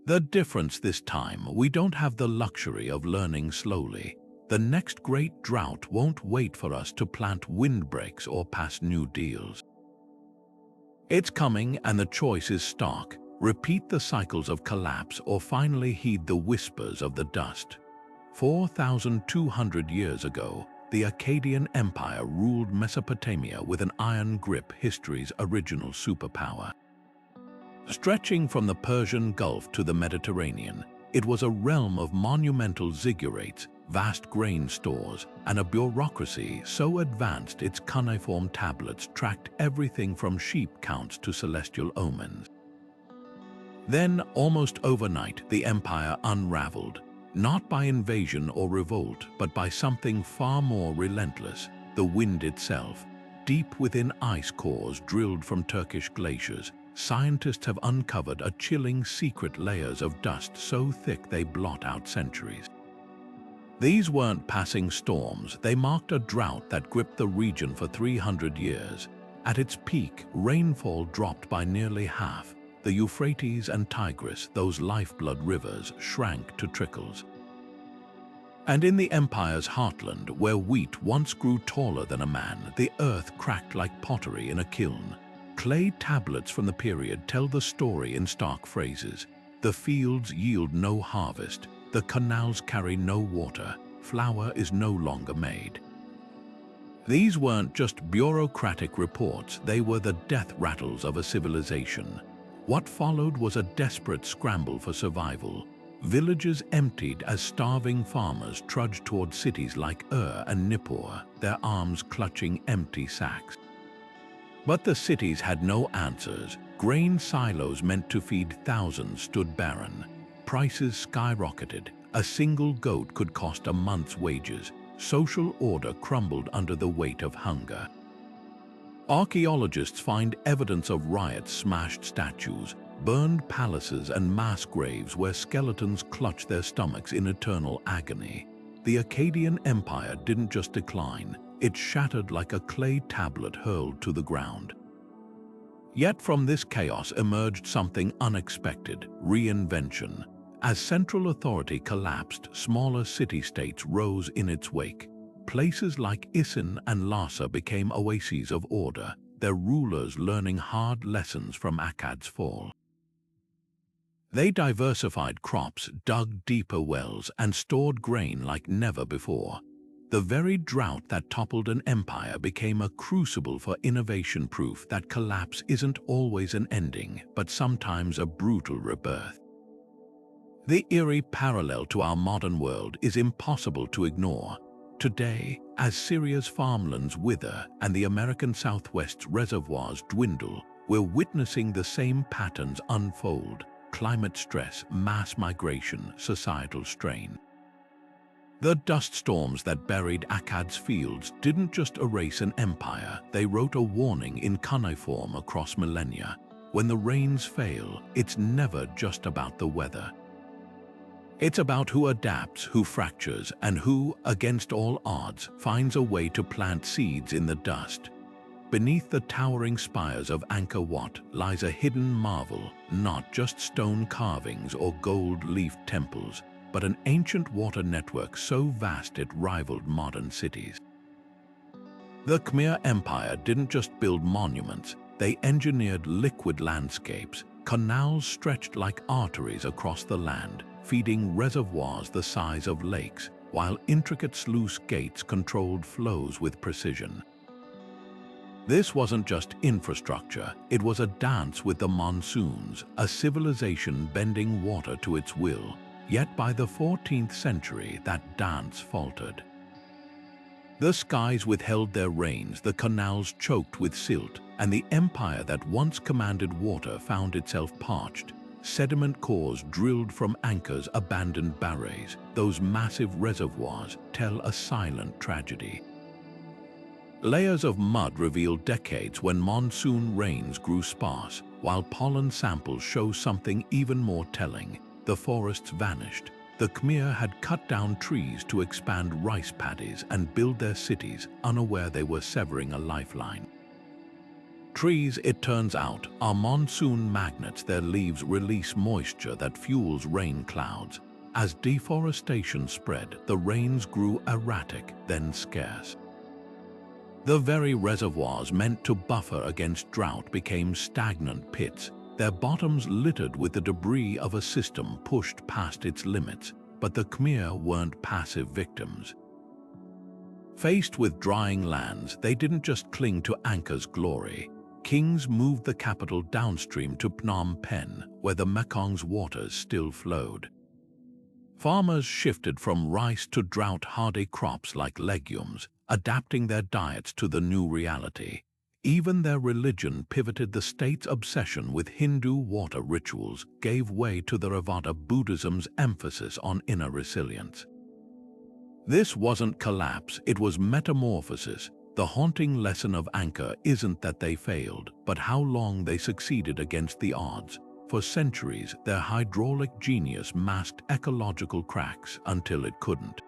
The difference this time, we don't have the luxury of learning slowly. The next great drought won't wait for us to plant windbreaks or pass new deals. It's coming, and the choice is stark. Repeat the cycles of collapse or finally heed the whispers of the dust. 4,200 years ago, the Akkadian Empire ruled Mesopotamia with an iron grip, history's original superpower. Stretching from the Persian Gulf to the Mediterranean, it was a realm of monumental ziggurats, vast grain stores, and a bureaucracy so advanced its cuneiform tablets tracked everything from sheep counts to celestial omens. Then, almost overnight, the empire unraveled, not by invasion or revolt, but by something far more relentless, the wind itself. Deep within ice cores drilled from Turkish glaciers, scientists have uncovered a chilling secret layers of dust so thick they blot out centuries. These weren't passing storms, they marked a drought that gripped the region for 300 years. At its peak, rainfall dropped by nearly half. The Euphrates and Tigris, those lifeblood rivers, shrank to trickles. And in the empire's heartland, where wheat once grew taller than a man, the earth cracked like pottery in a kiln. Clay tablets from the period tell the story in stark phrases. The fields yield no harvest, the canals carry no water, flour is no longer made. These weren't just bureaucratic reports, they were the death rattles of a civilization. What followed was a desperate scramble for survival. Villages emptied as starving farmers trudged toward cities like and Nippur, their arms clutching empty sacks. But the cities had no answers. Grain silos meant to feed thousands stood barren. Prices skyrocketed. A single goat could cost a month's wages. Social order crumbled under the weight of hunger. Archaeologists find evidence of riots, smashed statues, burned palaces and mass graves where skeletons clutch their stomachs in eternal agony. The Akkadian Empire didn't just decline, it shattered like a clay tablet hurled to the ground. Yet from this chaos emerged something unexpected: reinvention. As central authority collapsed, smaller city-states rose in its wake. Places like Isin and Lhasa became oases of order, their rulers learning hard lessons from Akkad's fall. They diversified crops, dug deeper wells, and stored grain like never before. The very drought that toppled an empire became a crucible for innovation, proof that collapse isn't always an ending, but sometimes a brutal rebirth. The eerie parallel to our modern world is impossible to ignore. Today, as Syria's farmlands wither and the American Southwest's reservoirs dwindle, we're witnessing the same patterns unfold: climate stress, mass migration, societal strain. The dust storms that buried Akkad's fields didn't just erase an empire, they wrote a warning in cuneiform across millennia. When the rains fail, it's never just about the weather. It's about who adapts, who fractures, and who, against all odds, finds a way to plant seeds in the dust. Beneath the towering spires of Angkor Wat lies a hidden marvel, not just stone carvings or gold-leafed temples, but an ancient water network so vast it rivaled modern cities. The Khmer Empire didn't just build monuments, they engineered liquid landscapes. Canals stretched like arteries across the land, feeding reservoirs the size of lakes, while intricate sluice gates controlled flows with precision. This wasn't just infrastructure, it was a dance with the monsoons, a civilization bending water to its will. Yet by the 14th century, that dance faltered. The skies withheld their rains, the canals choked with silt, and the empire that once commanded water found itself parched. sediment cores drilled from anchors, abandoned barrays, those massive reservoirs tell a silent tragedy. Layers of mud reveal decades when monsoon rains grew sparse, while pollen samples show something even more telling. The forests vanished. The Khmer had cut down trees to expand rice paddies and build their cities, unaware they were severing a lifeline. Trees, it turns out, are monsoon magnets. Their leaves release moisture that fuels rain clouds. As deforestation spread, the rains grew erratic, then scarce. The very reservoirs meant to buffer against drought became stagnant pits, their bottoms littered with the debris of a system pushed past its limits. But the Khmer weren't passive victims. Faced with drying lands, they didn't just cling to Angkor's glory. Kings moved the capital downstream to Phnom Penh, where the Mekong's waters still flowed. Farmers shifted from rice to drought-hardy crops like legumes, adapting their diets to the new reality. Even their religion pivoted. The state's obsession with Hindu water rituals gave way to Theravada Buddhism's emphasis on inner resilience. This wasn't collapse, it was metamorphosis. The haunting lesson of Angkor isn't that they failed, but how long they succeeded against the odds. For centuries, their hydraulic genius masked ecological cracks until it couldn't.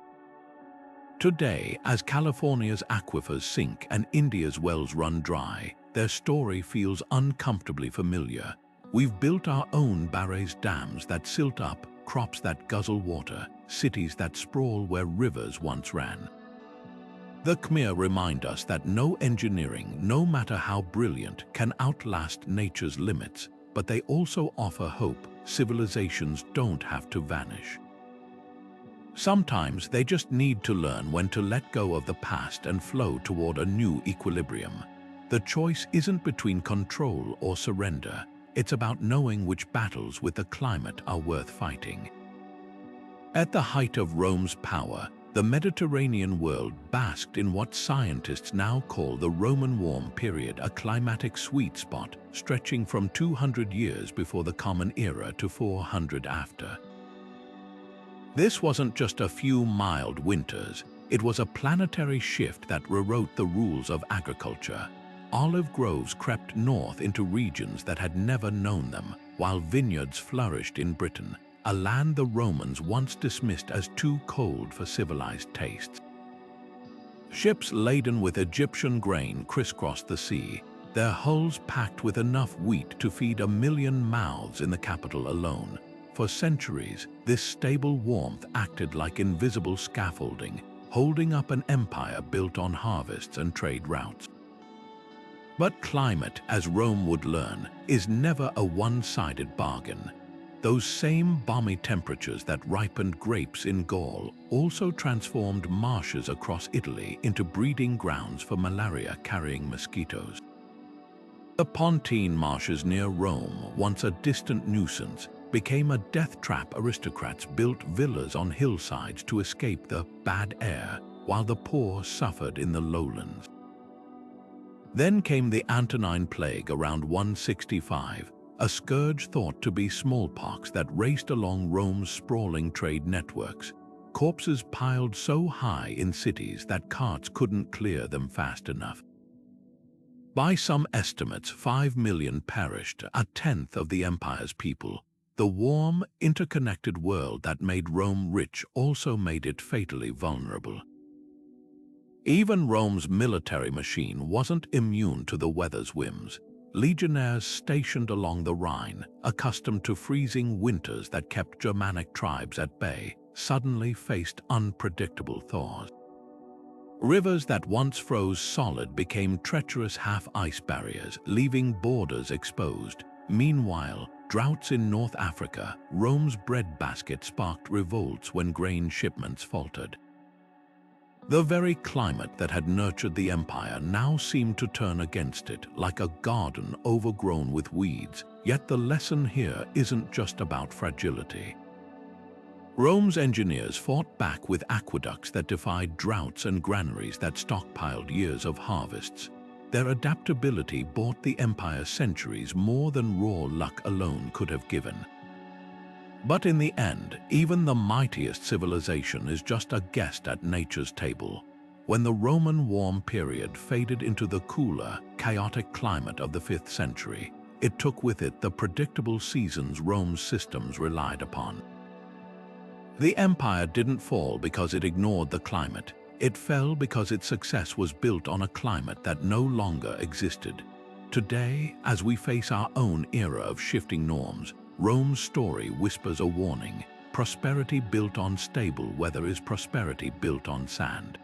Today, as California's aquifers sink and India's wells run dry, their story feels uncomfortably familiar. We've built our own barrages, dams that silt up, crops that guzzle water, cities that sprawl where rivers once ran. The Khmer remind us that no engineering, no matter how brilliant, can outlast nature's limits, but they also offer hope. Civilizations don't have to vanish. Sometimes they just need to learn when to let go of the past and flow toward a new equilibrium. The choice isn't between control or surrender. It's about knowing which battles with the climate are worth fighting. At the height of Rome's power, the Mediterranean world basked in what scientists now call the Roman warm period, a climatic sweet spot stretching from 200 years before the Common Era to 400 after. This wasn't just a few mild winters, it was a planetary shift that rewrote the rules of agriculture. Olive groves crept north into regions that had never known them, while vineyards flourished in Britain, a land the Romans once dismissed as too cold for civilized tastes. Ships laden with Egyptian grain crisscrossed the sea, their hulls packed with enough wheat to feed 1 million mouths in the capital alone. For centuries, this stable warmth acted like invisible scaffolding, holding up an empire built on harvests and trade routes. But climate, as Rome would learn, is never a one-sided bargain. Those same balmy temperatures that ripened grapes in Gaul also transformed marshes across Italy into breeding grounds for malaria-carrying mosquitoes. The Pontine marshes near Rome, once a distant nuisance, became a death trap. Aristocrats built villas on hillsides to escape the bad air, while the poor suffered in the lowlands. Then came the Antonine Plague around 165, a scourge thought to be smallpox that raced along Rome's sprawling trade networks. Corpses piled so high in cities that carts couldn't clear them fast enough. By some estimates, 5 million perished, a tenth of the empire's people. The warm, interconnected world that made Rome rich also made it fatally vulnerable. Even Rome's military machine wasn't immune to the weather's whims. Legionnaires stationed along the Rhine, accustomed to freezing winters that kept Germanic tribes at bay, suddenly faced unpredictable thaws. Rivers that once froze solid became treacherous half-ice barriers, leaving borders exposed. Meanwhile, droughts in North Africa, Rome's breadbasket, sparked revolts when grain shipments faltered. The very climate that had nurtured the empire now seemed to turn against it, like a garden overgrown with weeds. Yet the lesson here isn't just about fragility. Rome's engineers fought back with aqueducts that defied droughts and granaries that stockpiled years of harvests. Their adaptability bought the empire centuries more than raw luck alone could have given. But in the end, even the mightiest civilization is just a guest at nature's table. When the Roman warm period faded into the cooler, chaotic climate of the 5th century, it took with it the predictable seasons Rome's systems relied upon. The empire didn't fall because it ignored the climate. It fell because its success was built on a climate that no longer existed. Today, as we face our own era of shifting norms, Rome's story whispers a warning. Prosperity built on stable weather is prosperity built on sand.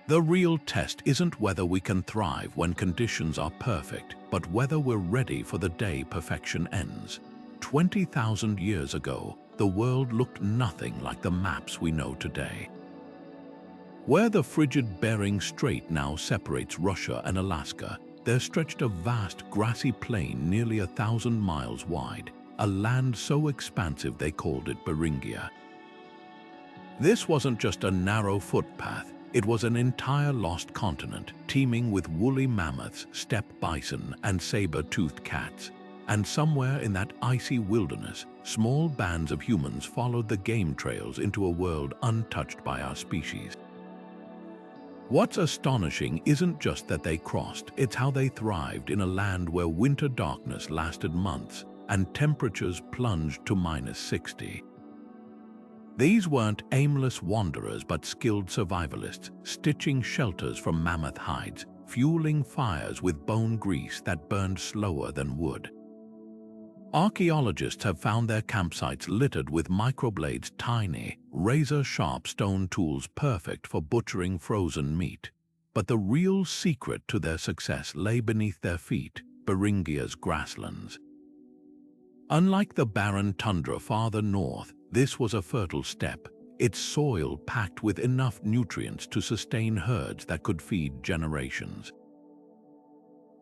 The real test isn't whether we can thrive when conditions are perfect, but whether we're ready for the day perfection ends. 20,000 years ago, the world looked nothing like the maps we know today. Where the frigid Bering Strait now separates Russia and Alaska, there stretched a vast grassy plain nearly 1,000 miles wide, a land so expansive they called it Beringia. This wasn't just a narrow footpath, it was an entire lost continent, teeming with woolly mammoths, steppe bison, and saber-toothed cats. And somewhere in that icy wilderness, small bands of humans followed the game trails into a world untouched by our species. What's astonishing isn't just that they crossed, it's how they thrived in a land where winter darkness lasted months and temperatures plunged to -60. These weren't aimless wanderers but skilled survivalists, stitching shelters from mammoth hides, fueling fires with bone grease that burned slower than wood. Archaeologists have found their campsites littered with microblades, tiny, razor-sharp stone tools perfect for butchering frozen meat. But the real secret to their success lay beneath their feet, Beringia's grasslands. Unlike the barren tundra farther north, this was a fertile steppe, its soil packed with enough nutrients to sustain herds that could feed generations.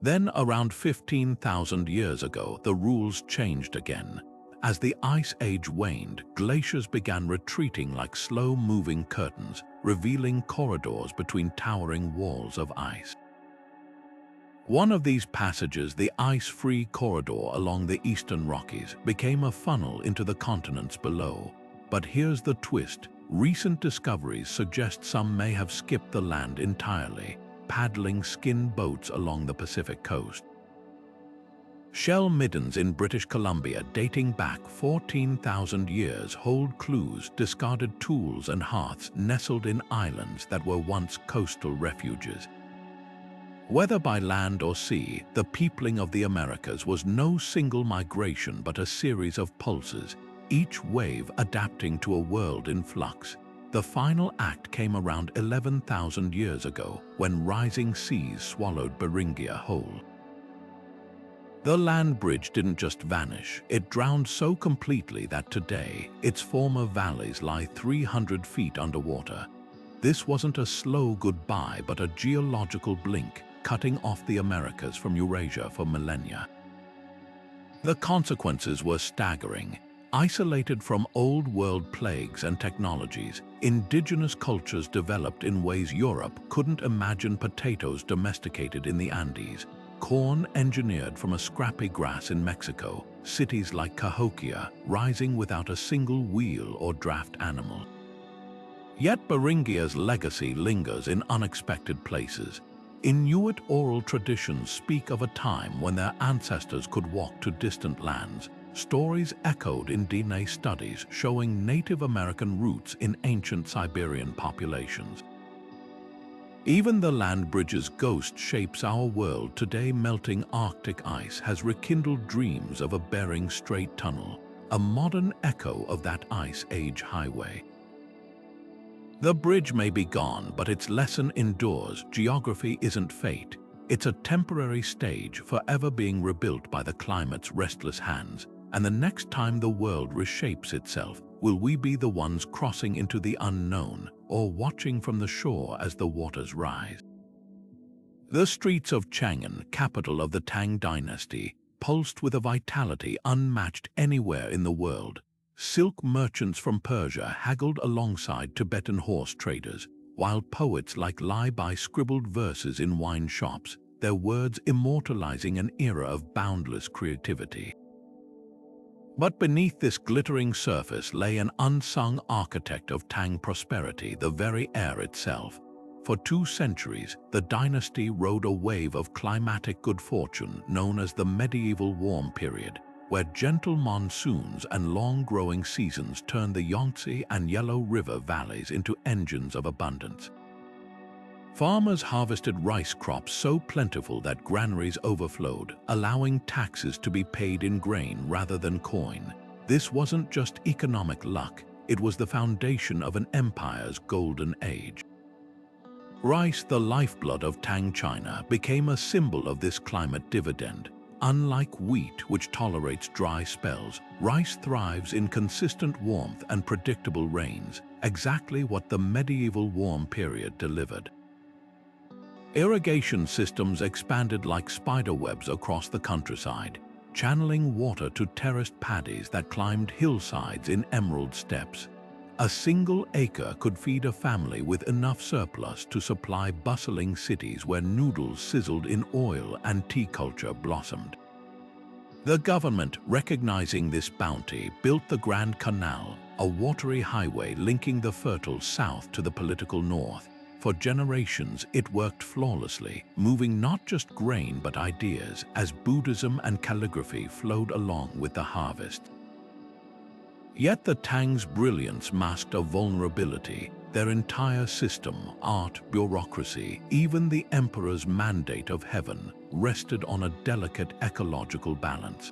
Then, around 15,000 years ago, the rules changed again. As the Ice Age waned, glaciers began retreating like slow-moving curtains, revealing corridors between towering walls of ice. One of these passages, the ice-free corridor along the eastern Rockies, became a funnel into the continents below. But here's the twist. Recent discoveries suggest some may have skipped the land entirely, paddling skin boats along the Pacific coast. Shell middens in British Columbia dating back 14,000 years hold clues, discarded tools and hearths nestled in islands that were once coastal refuges. Whether by land or sea, the peopling of the Americas was no single migration but a series of pulses, each wave adapting to a world in flux. The final act came around 11,000 years ago, when rising seas swallowed Beringia whole. The land bridge didn't just vanish, it drowned so completely that today, its former valleys lie 300 feet underwater. This wasn't a slow goodbye but a geological blink, cutting off the Americas from Eurasia for millennia. The consequences were staggering. Isolated from old-world plagues and technologies, indigenous cultures developed in ways Europe couldn't imagine. Potatoes domesticated in the Andes, corn engineered from a scrappy grass in Mexico, cities like Cahokia rising without a single wheel or draft animal. Yet Beringia's legacy lingers in unexpected places. Inuit oral traditions speak of a time when their ancestors could walk to distant lands. Stories echoed in DNA studies showing Native American roots in ancient Siberian populations. Even the land bridge's ghost shapes our world today. Melting Arctic ice has rekindled dreams of a Bering Strait tunnel, a modern echo of that Ice Age highway. The bridge may be gone, but its lesson endures. Geography isn't fate. It's a temporary stage, forever being rebuilt by the climate's restless hands. And the next time the world reshapes itself, will we be the ones crossing into the unknown or watching from the shore as the waters rise? The streets of Chang'an, capital of the Tang dynasty, pulsed with a vitality unmatched anywhere in the world. Silk merchants from Persia haggled alongside Tibetan horse traders, while poets like Lai Bai scribbled verses in wine shops, their words immortalizing an era of boundless creativity. But beneath this glittering surface lay an unsung architect of Tang prosperity, the very air itself. For 2 centuries, the dynasty rode a wave of climatic good fortune known as the medieval warm period, where gentle monsoons and long-growing seasons turned the Yangtze and Yellow River valleys into engines of abundance. Farmers harvested rice crops so plentiful that granaries overflowed, allowing taxes to be paid in grain rather than coin. This wasn't just economic luck, it was the foundation of an empire's golden age. Rice, the lifeblood of Tang China, became a symbol of this climate dividend. Unlike wheat, which tolerates dry spells, rice thrives in consistent warmth and predictable rains, exactly what the medieval warm period delivered. Irrigation systems expanded like spiderwebs across the countryside, channeling water to terraced paddies that climbed hillsides in emerald steppes. A single acre could feed a family with enough surplus to supply bustling cities where noodles sizzled in oil and tea culture blossomed. The government, recognizing this bounty, built the Grand Canal, a watery highway linking the fertile south to the political north. For generations, it worked flawlessly, moving not just grain but ideas as Buddhism and calligraphy flowed along with the harvest. Yet the Tang's brilliance masked a vulnerability. Their entire system, art, bureaucracy, even the emperor's mandate of heaven, rested on a delicate ecological balance.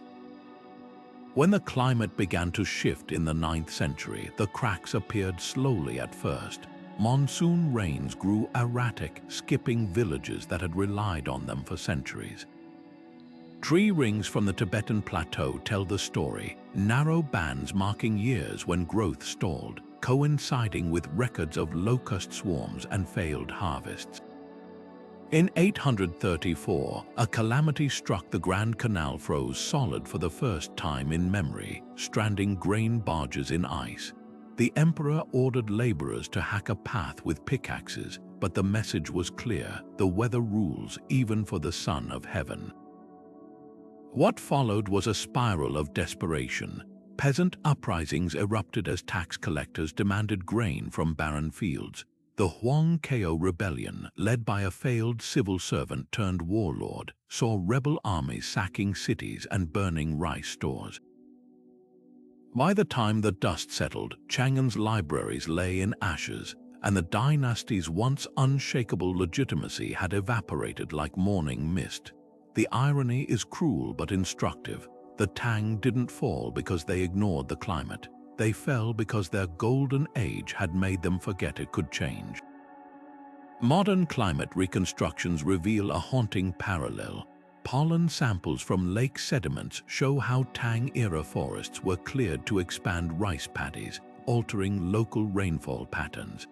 When the climate began to shift in the 9th century, the cracks appeared slowly at first. Monsoon rains grew erratic, skipping villages that had relied on them for centuries. Tree rings from the Tibetan plateau tell the story, narrow bands marking years when growth stalled, coinciding with records of locust swarms and failed harvests. In 834, a calamity struck. The Grand Canal froze solid for the first time in memory, stranding grain barges in ice. The emperor ordered laborers to hack a path with pickaxes, but the message was clear: the weather rules even for the Son of Heaven. What followed was a spiral of desperation. Peasant uprisings erupted as tax collectors demanded grain from barren fields. The Huang Kao rebellion, led by a failed civil servant turned warlord, saw rebel armies sacking cities and burning rice stores. By the time the dust settled, Chang'an's libraries lay in ashes, and the dynasty's once unshakable legitimacy had evaporated like morning mist. The irony is cruel but instructive. The Tang didn't fall because they ignored the climate. They fell because their golden age had made them forget it could change. Modern climate reconstructions reveal a haunting parallel. Pollen samples from lake sediments show how Tang-era forests were cleared to expand rice paddies, altering local rainfall patterns.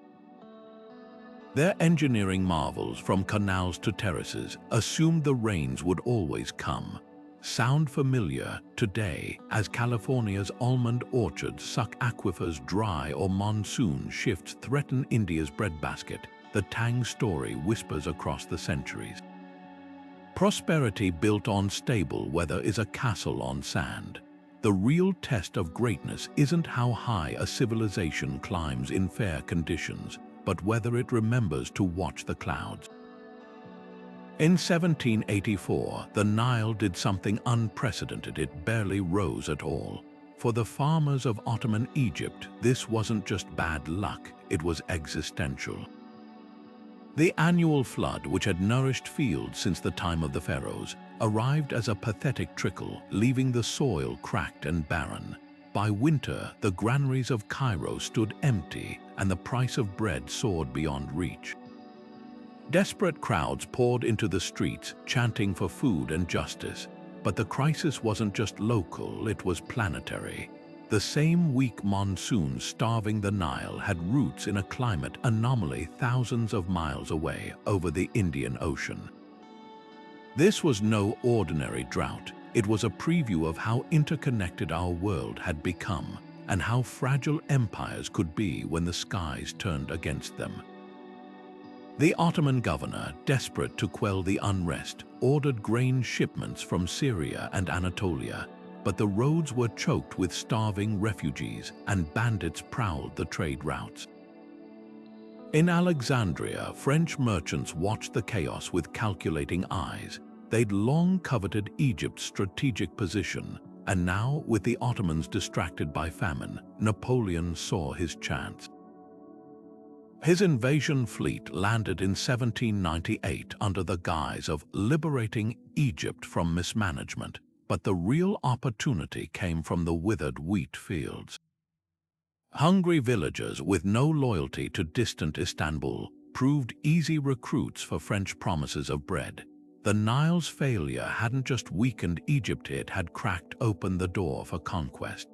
Their engineering marvels, from canals to terraces, assumed the rains would always come. Sound familiar today as California's almond orchards suck aquifers dry or monsoon shifts threaten India's breadbasket. The Tang story whispers across the centuries. Prosperity built on stable weather is a castle on sand. The real test of greatness isn't how high a civilization climbs in fair conditions, but whether it remembers to watch the clouds. In 1784, the Nile did something unprecedented. It barely rose at all. For the farmers of Ottoman Egypt, this wasn't just bad luck, it was existential. The annual flood, which had nourished fields since the time of the pharaohs, arrived as a pathetic trickle, leaving the soil cracked and barren. By winter, the granaries of Cairo stood empty, and the price of bread soared beyond reach. Desperate crowds poured into the streets, chanting for food and justice. But the crisis wasn't just local, it was planetary. The same weak monsoon starving the Nile had roots in a climate anomaly thousands of miles away over the Indian Ocean. This was no ordinary drought. It was a preview of how interconnected our world had become and how fragile empires could be when the skies turned against them. The Ottoman governor, desperate to quell the unrest, ordered grain shipments from Syria and Anatolia. but the roads were choked with starving refugees and bandits prowled the trade routes. In Alexandria, French merchants watched the chaos with calculating eyes. They'd long coveted Egypt's strategic position, and now, with the Ottomans distracted by famine, Napoleon saw his chance. His invasion fleet landed in 1798 under the guise of liberating Egypt from mismanagement, but the real opportunity came from the withered wheat fields. Hungry villagers with no loyalty to distant Istanbul proved easy recruits for French promises of bread. The Nile's failure hadn't just weakened Egypt, it had cracked open the door for conquest.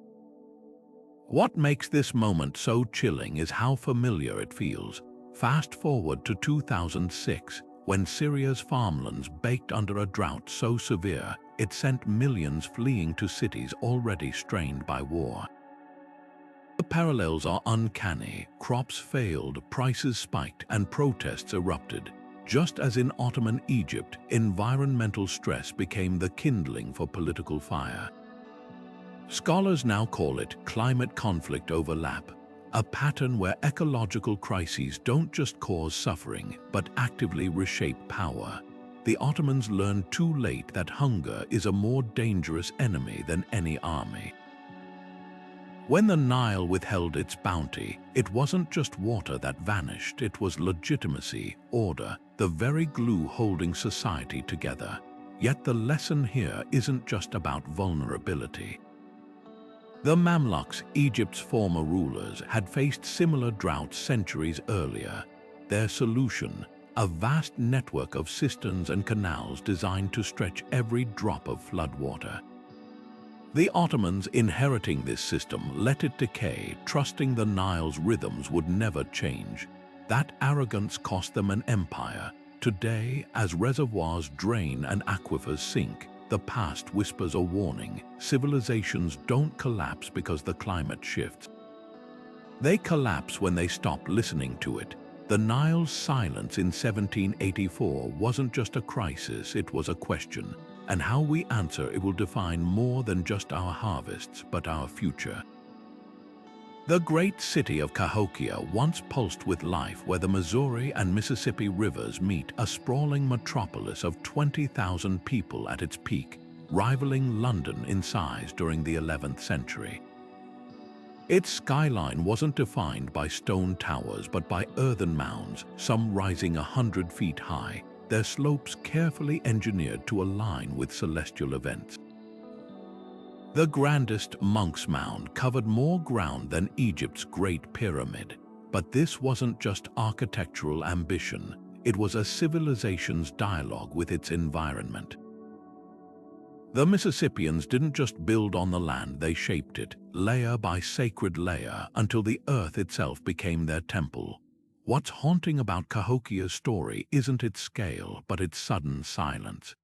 What makes this moment so chilling is how familiar it feels. Fast forward to 2006, when Syria's farmlands baked under a drought so severe it sent millions fleeing to cities already strained by war. The parallels are uncanny. Crops failed, prices spiked, and protests erupted. Just as in Ottoman Egypt, environmental stress became the kindling for political fire. Scholars now call it climate conflict overlap, a pattern where ecological crises don't just cause suffering, but actively reshape power. The Ottomans learned too late that hunger is a more dangerous enemy than any army. When the Nile withheld its bounty, it wasn't just water that vanished, it was legitimacy, order, the very glue holding society together. Yet the lesson here isn't just about vulnerability. The Mamluks, Egypt's former rulers, had faced similar droughts centuries earlier. Their solution, a vast network of cisterns and canals designed to stretch every drop of floodwater. The Ottomans, inheriting this system, let it decay, trusting the Nile's rhythms would never change. That arrogance cost them an empire. Today, as reservoirs drain and aquifers sink, the past whispers a warning. Civilizations don't collapse because the climate shifts. They collapse when they stop listening to it. The Nile's silence in 1784 wasn't just a crisis, it was a question. And how we answer it will define more than just our harvests, but our future. The great city of Cahokia once pulsed with life, where the Missouri and Mississippi rivers meet, a sprawling metropolis of 20,000 people at its peak, rivaling London in size during the 11th century. Its skyline wasn't defined by stone towers but by earthen mounds, some rising 100 feet high, their slopes carefully engineered to align with celestial events. The grandest Monk's Mound covered more ground than Egypt's Great Pyramid. But this wasn't just architectural ambition, it was a civilization's dialogue with its environment. The Mississippians didn't just build on the land, they shaped it, layer by sacred layer, until the earth itself became their temple. What's haunting about Cahokia's story isn't its scale, but its sudden silence.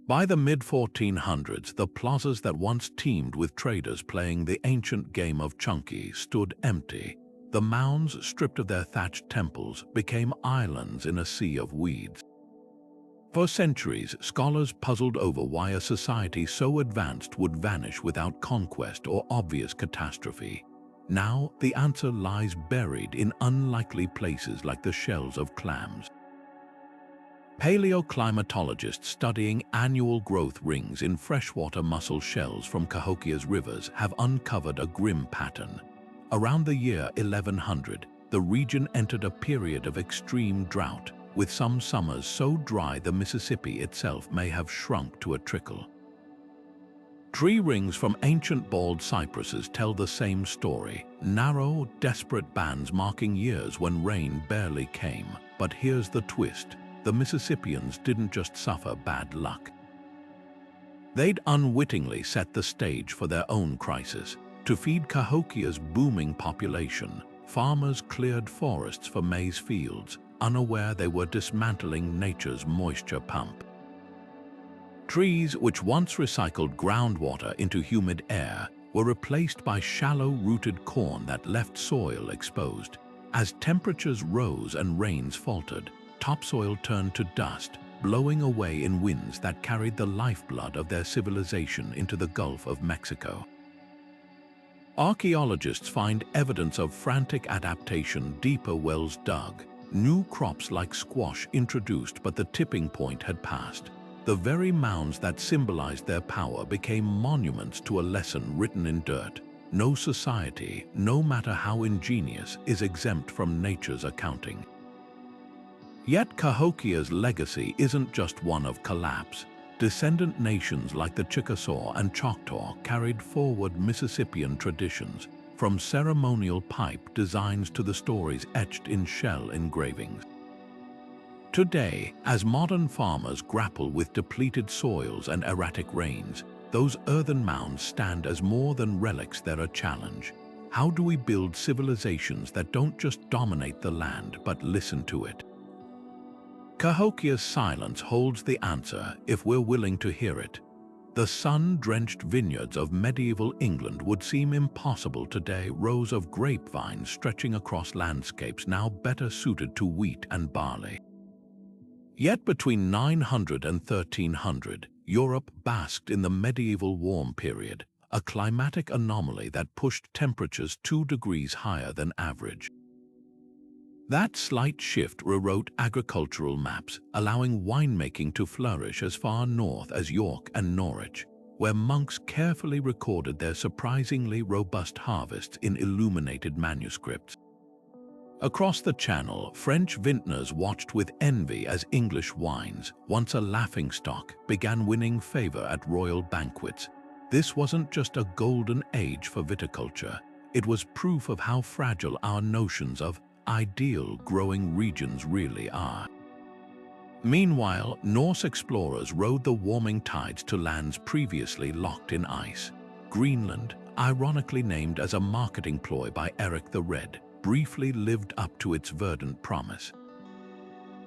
By the mid-1400s, the plazas that once teemed with traders playing the ancient game of chunky stood empty. The mounds, stripped of their thatched temples, became islands in a sea of weeds. For centuries, scholars puzzled over why a society so advanced would vanish without conquest or obvious catastrophe. Now, the answer lies buried in unlikely places like the shells of clams. Paleoclimatologists studying annual growth rings in freshwater mussel shells from Cahokia's rivers have uncovered a grim pattern. Around the year 1100, the region entered a period of extreme drought, with some summers so dry the Mississippi itself may have shrunk to a trickle. Tree rings from ancient bald cypresses tell the same story, narrow, desperate bands marking years when rain barely came. But here's the twist. The Mississippians didn't just suffer bad luck. They'd unwittingly set the stage for their own crisis. To feed Cahokia's booming population, farmers cleared forests for maize fields, unaware they were dismantling nature's moisture pump. Trees, which once recycled groundwater into humid air, were replaced by shallow-rooted corn that left soil exposed. As temperatures rose and rains faltered, topsoil turned to dust, blowing away in winds that carried the lifeblood of their civilization into the Gulf of Mexico. Archaeologists find evidence of frantic adaptation, deeper wells dug, new crops like squash introduced, but the tipping point had passed. The very mounds that symbolized their power became monuments to a lesson written in dirt. No society, no matter how ingenious, is exempt from nature's accounting. Yet Cahokia's legacy isn't just one of collapse. Descendant nations like the Chickasaw and Choctaw carried forward Mississippian traditions, from ceremonial pipe designs to the stories etched in shell engravings. Today, as modern farmers grapple with depleted soils and erratic rains, those earthen mounds stand as more than relics. They're a challenge. How do we build civilizations that don't just dominate the land but listen to it? Cahokia's silence holds the answer if we're willing to hear it. The sun-drenched vineyards of medieval England would seem impossible today, rows of grapevines stretching across landscapes now better suited to wheat and barley. Yet between 900 and 1300, Europe basked in the medieval warm period, a climatic anomaly that pushed temperatures 2 degrees higher than average. That slight shift rewrote agricultural maps, allowing winemaking to flourish as far north as York and Norwich, where monks carefully recorded their surprisingly robust harvests in illuminated manuscripts. Across the Channel, French vintners watched with envy as English wines, once a laughingstock, began winning favor at royal banquets. This wasn't just a golden age for viticulture, it was proof of how fragile our notions of ideal growing regions really are. Meanwhile, Norse explorers rode the warming tides to lands previously locked in ice. Greenland, ironically named as a marketing ploy by Eric the Red, briefly lived up to its verdant promise.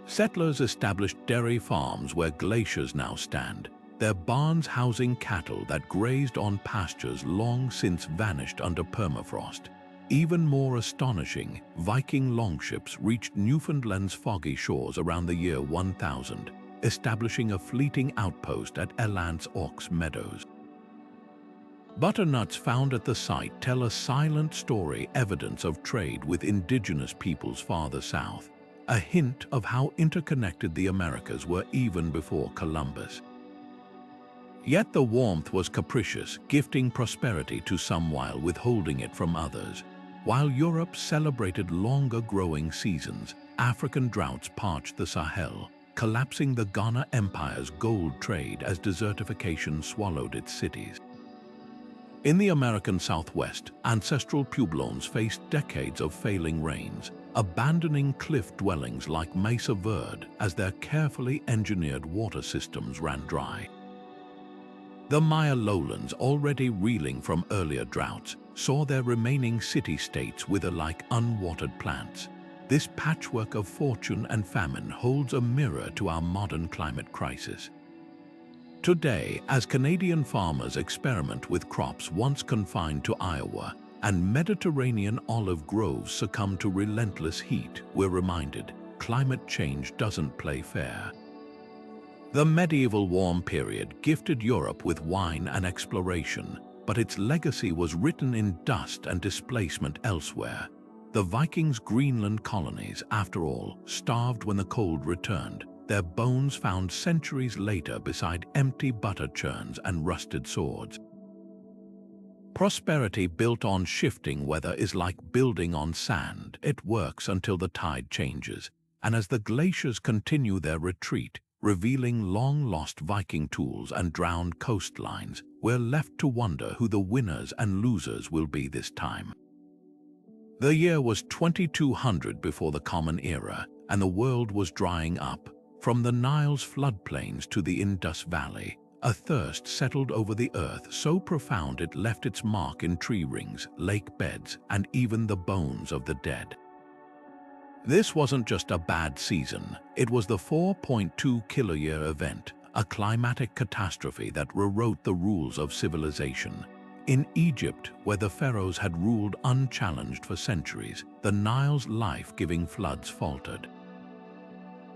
Settlers established dairy farms where glaciers now stand, their barns housing cattle that grazed on pastures long since vanished under permafrost. Even more astonishing, Viking longships reached Newfoundland's foggy shores around the year 1000, establishing a fleeting outpost at Elant's Ox Meadows. Butternuts found at the site tell a silent story, evidence of trade with indigenous peoples farther south, a hint of how interconnected the Americas were even before Columbus. Yet the warmth was capricious, gifting prosperity to some while withholding it from others. While Europe celebrated longer growing seasons, African droughts parched the Sahel, collapsing the Ghana Empire's gold trade as desertification swallowed its cities. In the American Southwest, ancestral pueblones faced decades of failing rains, abandoning cliff dwellings like Mesa Verde as their carefully engineered water systems ran dry. The Maya lowlands, already reeling from earlier droughts, saw their remaining city-states wither like unwatered plants. This patchwork of fortune and famine holds a mirror to our modern climate crisis. Today, as Canadian farmers experiment with crops once confined to Iowa, and Mediterranean olive groves succumb to relentless heat, we're reminded climate change doesn't play fair. The medieval warm period gifted Europe with wine and exploration, but its legacy was written in dust and displacement elsewhere. The Vikings' Greenland colonies, after all, starved when the cold returned, their bones found centuries later beside empty butter churns and rusted swords. Prosperity built on shifting weather is like building on sand. It works until the tide changes, and as the glaciers continue their retreat, revealing long-lost Viking tools and drowned coastlines, we're left to wonder who the winners and losers will be this time. The year was 2200 before the Common Era, and the world was drying up. From the Nile's floodplains to the Indus Valley, a thirst settled over the earth so profound it left its mark in tree rings, lake beds, and even the bones of the dead. This wasn't just a bad season, it was the 4.2 kiloyear event, a climatic catastrophe that rewrote the rules of civilization. In Egypt, where the pharaohs had ruled unchallenged for centuries, the Nile's life-giving floods faltered.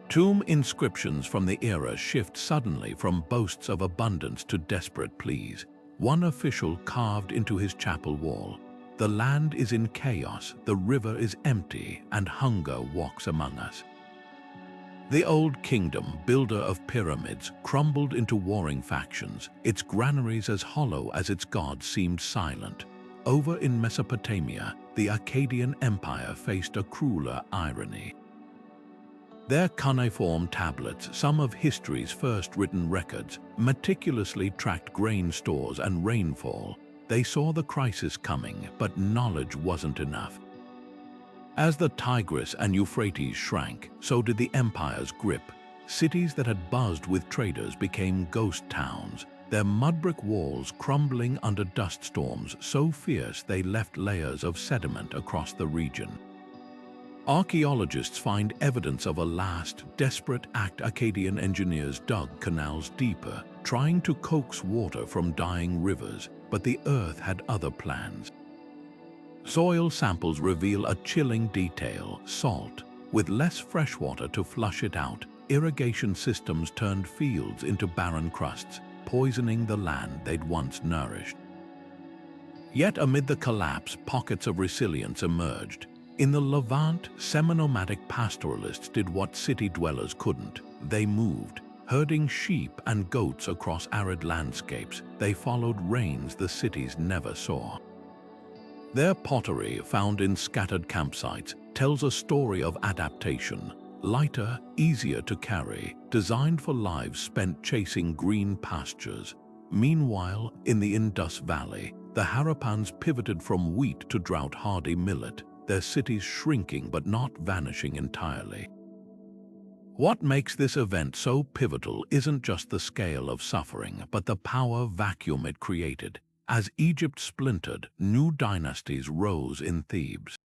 Tomb inscriptions from the era shift suddenly from boasts of abundance to desperate pleas. One official carved into his chapel wall, "The land is in chaos, the river is empty, and hunger walks among us." The old kingdom, builder of pyramids, crumbled into warring factions. Its granaries as hollow as its gods seemed silent. Over in Mesopotamia, the Akkadian Empire faced a crueler irony. Their cuneiform tablets, some of history's first written records, meticulously tracked grain stores and rainfall. They saw the crisis coming, but knowledge wasn't enough. As the Tigris and Euphrates shrank, so did the empire's grip. Cities that had buzzed with traders became ghost towns, their mud-brick walls crumbling under dust storms so fierce they left layers of sediment across the region. Archaeologists find evidence of a last, desperate act. Akkadian engineers dug canals deeper, trying to coax water from dying rivers, but the earth had other plans. Soil samples reveal a chilling detail: salt. With less freshwater to flush it out, irrigation systems turned fields into barren crusts, poisoning the land they'd once nourished. Yet amid the collapse, pockets of resilience emerged. In the Levant, semi-nomadic pastoralists did what city dwellers couldn't. They moved, herding sheep and goats across arid landscapes. They followed rains the cities never saw. Their pottery, found in scattered campsites, tells a story of adaptation. Lighter, easier to carry, designed for lives spent chasing green pastures. Meanwhile, in the Indus Valley, the Harappans pivoted from wheat to drought-hardy millet, their cities shrinking but not vanishing entirely. What makes this event so pivotal isn't just the scale of suffering, but the power vacuum it created. As Egypt splintered, new dynasties rose in Thebes.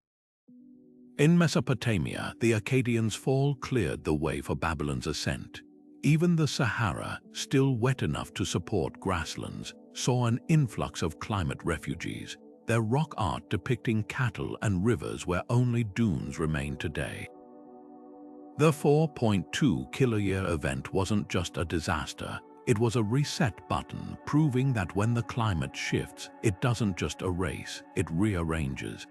In Mesopotamia, the Akkadians' fall cleared the way for Babylon's ascent. Even the Sahara, still wet enough to support grasslands, saw an influx of climate refugees, their rock art depicting cattle and rivers where only dunes remain today. The 4.2-kiloyear event wasn't just a disaster. It was a reset button, proving that when the climate shifts, it doesn't just erase, it rearranges.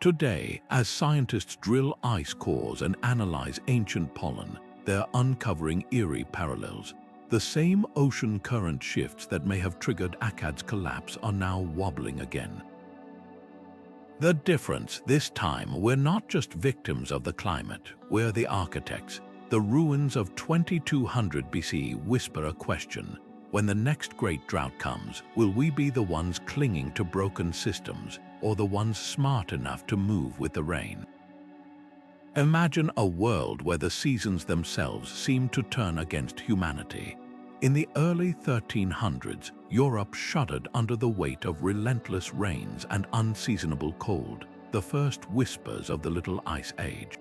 Today, as scientists drill ice cores and analyze ancient pollen, they're uncovering eerie parallels. The same ocean current shifts that may have triggered Akkad's collapse are now wobbling again. The difference this time, we're not just victims of the climate, we're the architects. The ruins of 2200 BC whisper a question. When the next great drought comes, will we be the ones clinging to broken systems, or the ones smart enough to move with the rain? Imagine a world where the seasons themselves seem to turn against humanity. In the early 1300s, Europe shuddered under the weight of relentless rains and unseasonable cold, the first whispers of the Little Ice Age.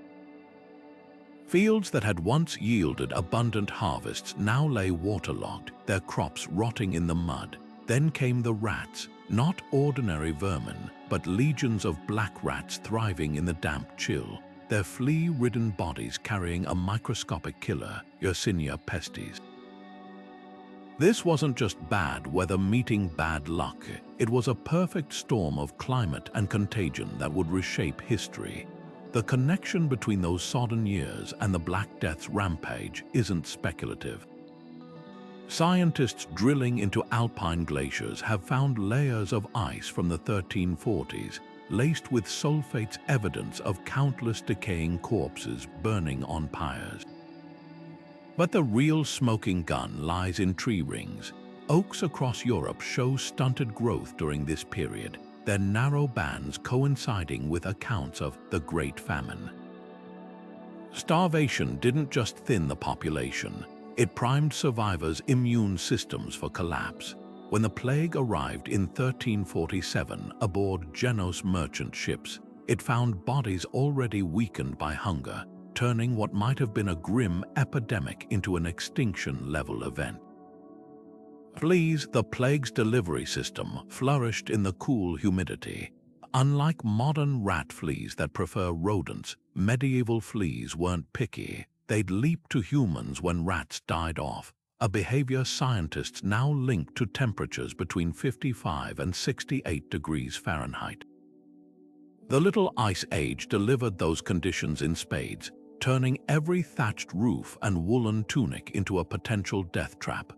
Fields that had once yielded abundant harvests now lay waterlogged, their crops rotting in the mud. Then came the rats, not ordinary vermin, but legions of black rats thriving in the damp chill, their flea-ridden bodies carrying a microscopic killer, Yersinia pestis. This wasn't just bad weather meeting bad luck. It was a perfect storm of climate and contagion that would reshape history. The connection between those sodden years and the Black Death's rampage isn't speculative. Scientists drilling into alpine glaciers have found layers of ice from the 1340s, laced with sulfates, evidence of countless decaying corpses burning on pyres. But the real smoking gun lies in tree rings. Oaks across Europe show stunted growth during this period, their narrow bands coinciding with accounts of the Great Famine. Starvation didn't just thin the population, it primed survivors' immune systems for collapse. When the plague arrived in 1347 aboard Geno's merchant ships, it found bodies already weakened by hunger, turning what might have been a grim epidemic into an extinction-level event. Fleas, the plague's delivery system, flourished in the cool humidity. Unlike modern rat fleas that prefer rodents, medieval fleas weren't picky. they'd leap to humans when rats died off, a behavior scientists now link to temperatures between 55 and 68 degrees Fahrenheit. The Little Ice Age delivered those conditions in spades, turning every thatched roof and woolen tunic into a potential death trap.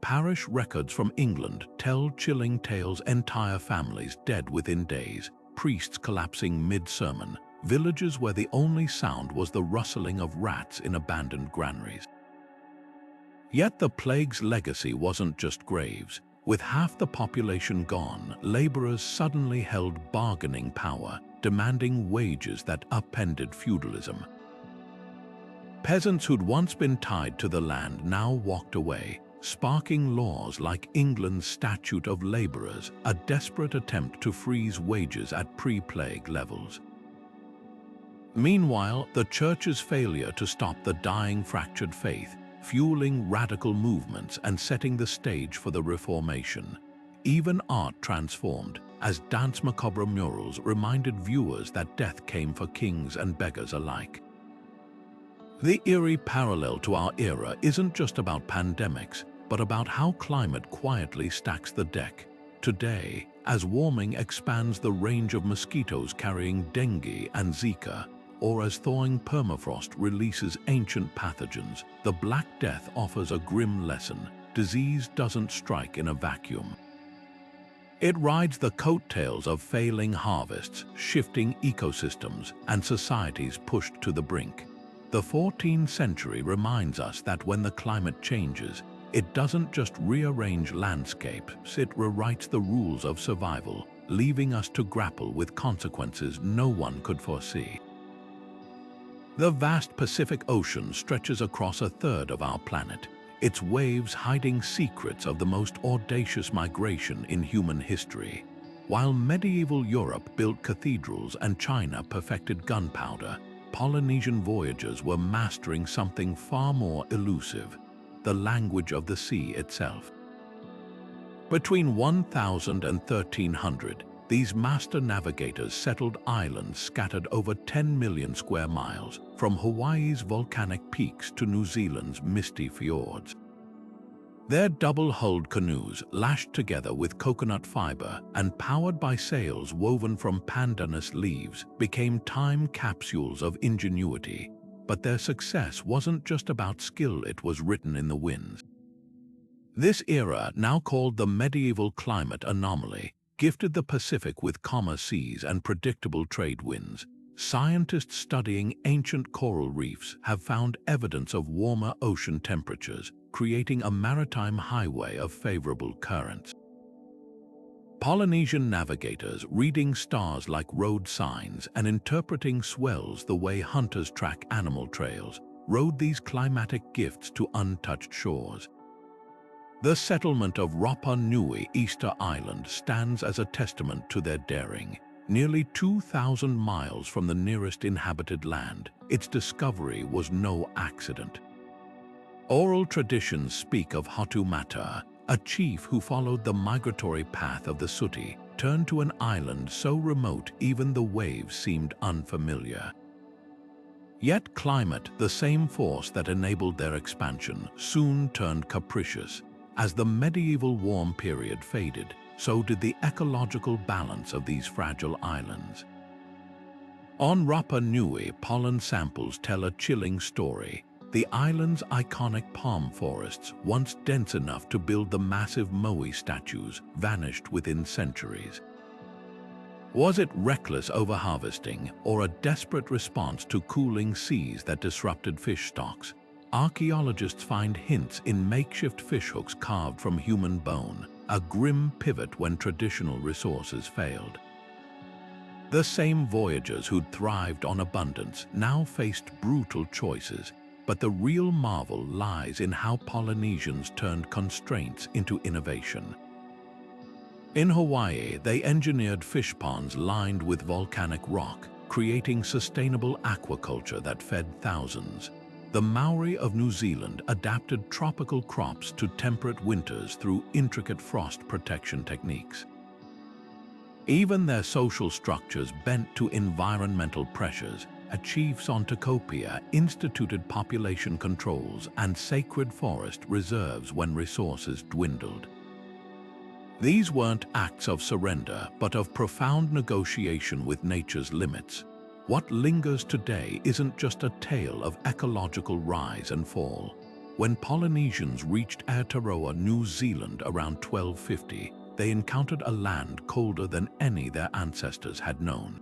Parish records from England tell chilling tales: entire families dead within days, priests collapsing mid-sermon, villages where the only sound was the rustling of rats in abandoned granaries. Yet the plague's legacy wasn't just graves. With half the population gone, laborers suddenly held bargaining power, demanding wages that upended feudalism. Peasants who'd once been tied to the land now walked away, sparking laws like England's Statute of Labourers, a desperate attempt to freeze wages at pre-plague levels. Meanwhile, the Church's failure to stop the dying fractured faith, fueling radical movements and setting the stage for the Reformation. Even art transformed, as dance macabre murals reminded viewers that death came for kings and beggars alike. The eerie parallel to our era isn't just about pandemics, but about how climate quietly stacks the deck. Today, as warming expands the range of mosquitoes carrying dengue and Zika, or as thawing permafrost releases ancient pathogens, the Black Death offers a grim lesson: disease doesn't strike in a vacuum. It rides the coattails of failing harvests, shifting ecosystems, and societies pushed to the brink. The 14th century reminds us that when the climate changes, it doesn't just rearrange landscapes, it rewrites the rules of survival, leaving us to grapple with consequences no one could foresee. The vast Pacific Ocean stretches across a third of our planet, its waves hiding secrets of the most audacious migration in human history. While medieval Europe built cathedrals and China perfected gunpowder, Polynesian voyagers were mastering something far more elusive: the language of the sea itself. Between 1000 and 1300, these master navigators settled islands scattered over 10 million square miles, from Hawaii's volcanic peaks to New Zealand's misty fjords. Their double-hulled canoes, lashed together with coconut fiber and powered by sails woven from pandanus leaves, became time capsules of ingenuity. But their success wasn't just about skill, it was written in the winds. This era, now called the medieval climate anomaly, gifted the Pacific with calmer seas and predictable trade winds. Scientists studying ancient coral reefs have found evidence of warmer ocean temperatures, creating a maritime highway of favorable currents. Polynesian navigators, reading stars like road signs and interpreting swells the way hunters track animal trails, rode these climatic gifts to untouched shores. The settlement of Rapa Nui, Easter Island, stands as a testament to their daring. Nearly 2,000 miles from the nearest inhabited land, its discovery was no accident. Oral traditions speak of Hatu Mata, a chief who followed the migratory path of the Sooty, turned to an island so remote even the waves seemed unfamiliar. Yet climate, the same force that enabled their expansion, soon turned capricious. As the medieval warm period faded, so did the ecological balance of these fragile islands. On Rapa Nui, pollen samples tell a chilling story. The island's iconic palm forests, once dense enough to build the massive moai statues, vanished within centuries. Was it reckless overharvesting or a desperate response to cooling seas that disrupted fish stocks? Archaeologists find hints in makeshift fishhooks carved from human bone, a grim pivot when traditional resources failed. The same voyagers who'd thrived on abundance now faced brutal choices, but the real marvel lies in how Polynesians turned constraints into innovation. In Hawaii, they engineered fish ponds lined with volcanic rock, creating sustainable aquaculture that fed thousands. The Maori of New Zealand adapted tropical crops to temperate winters through intricate frost protection techniques. Even their social structures bent to environmental pressures. chiefs on Tokopia instituted population controls and sacred forest reserves when resources dwindled. These weren't acts of surrender, but of profound negotiation with nature's limits. What lingers today isn't just a tale of ecological rise and fall. When Polynesians reached Aotearoa, New Zealand around 1250, they encountered a land colder than any their ancestors had known.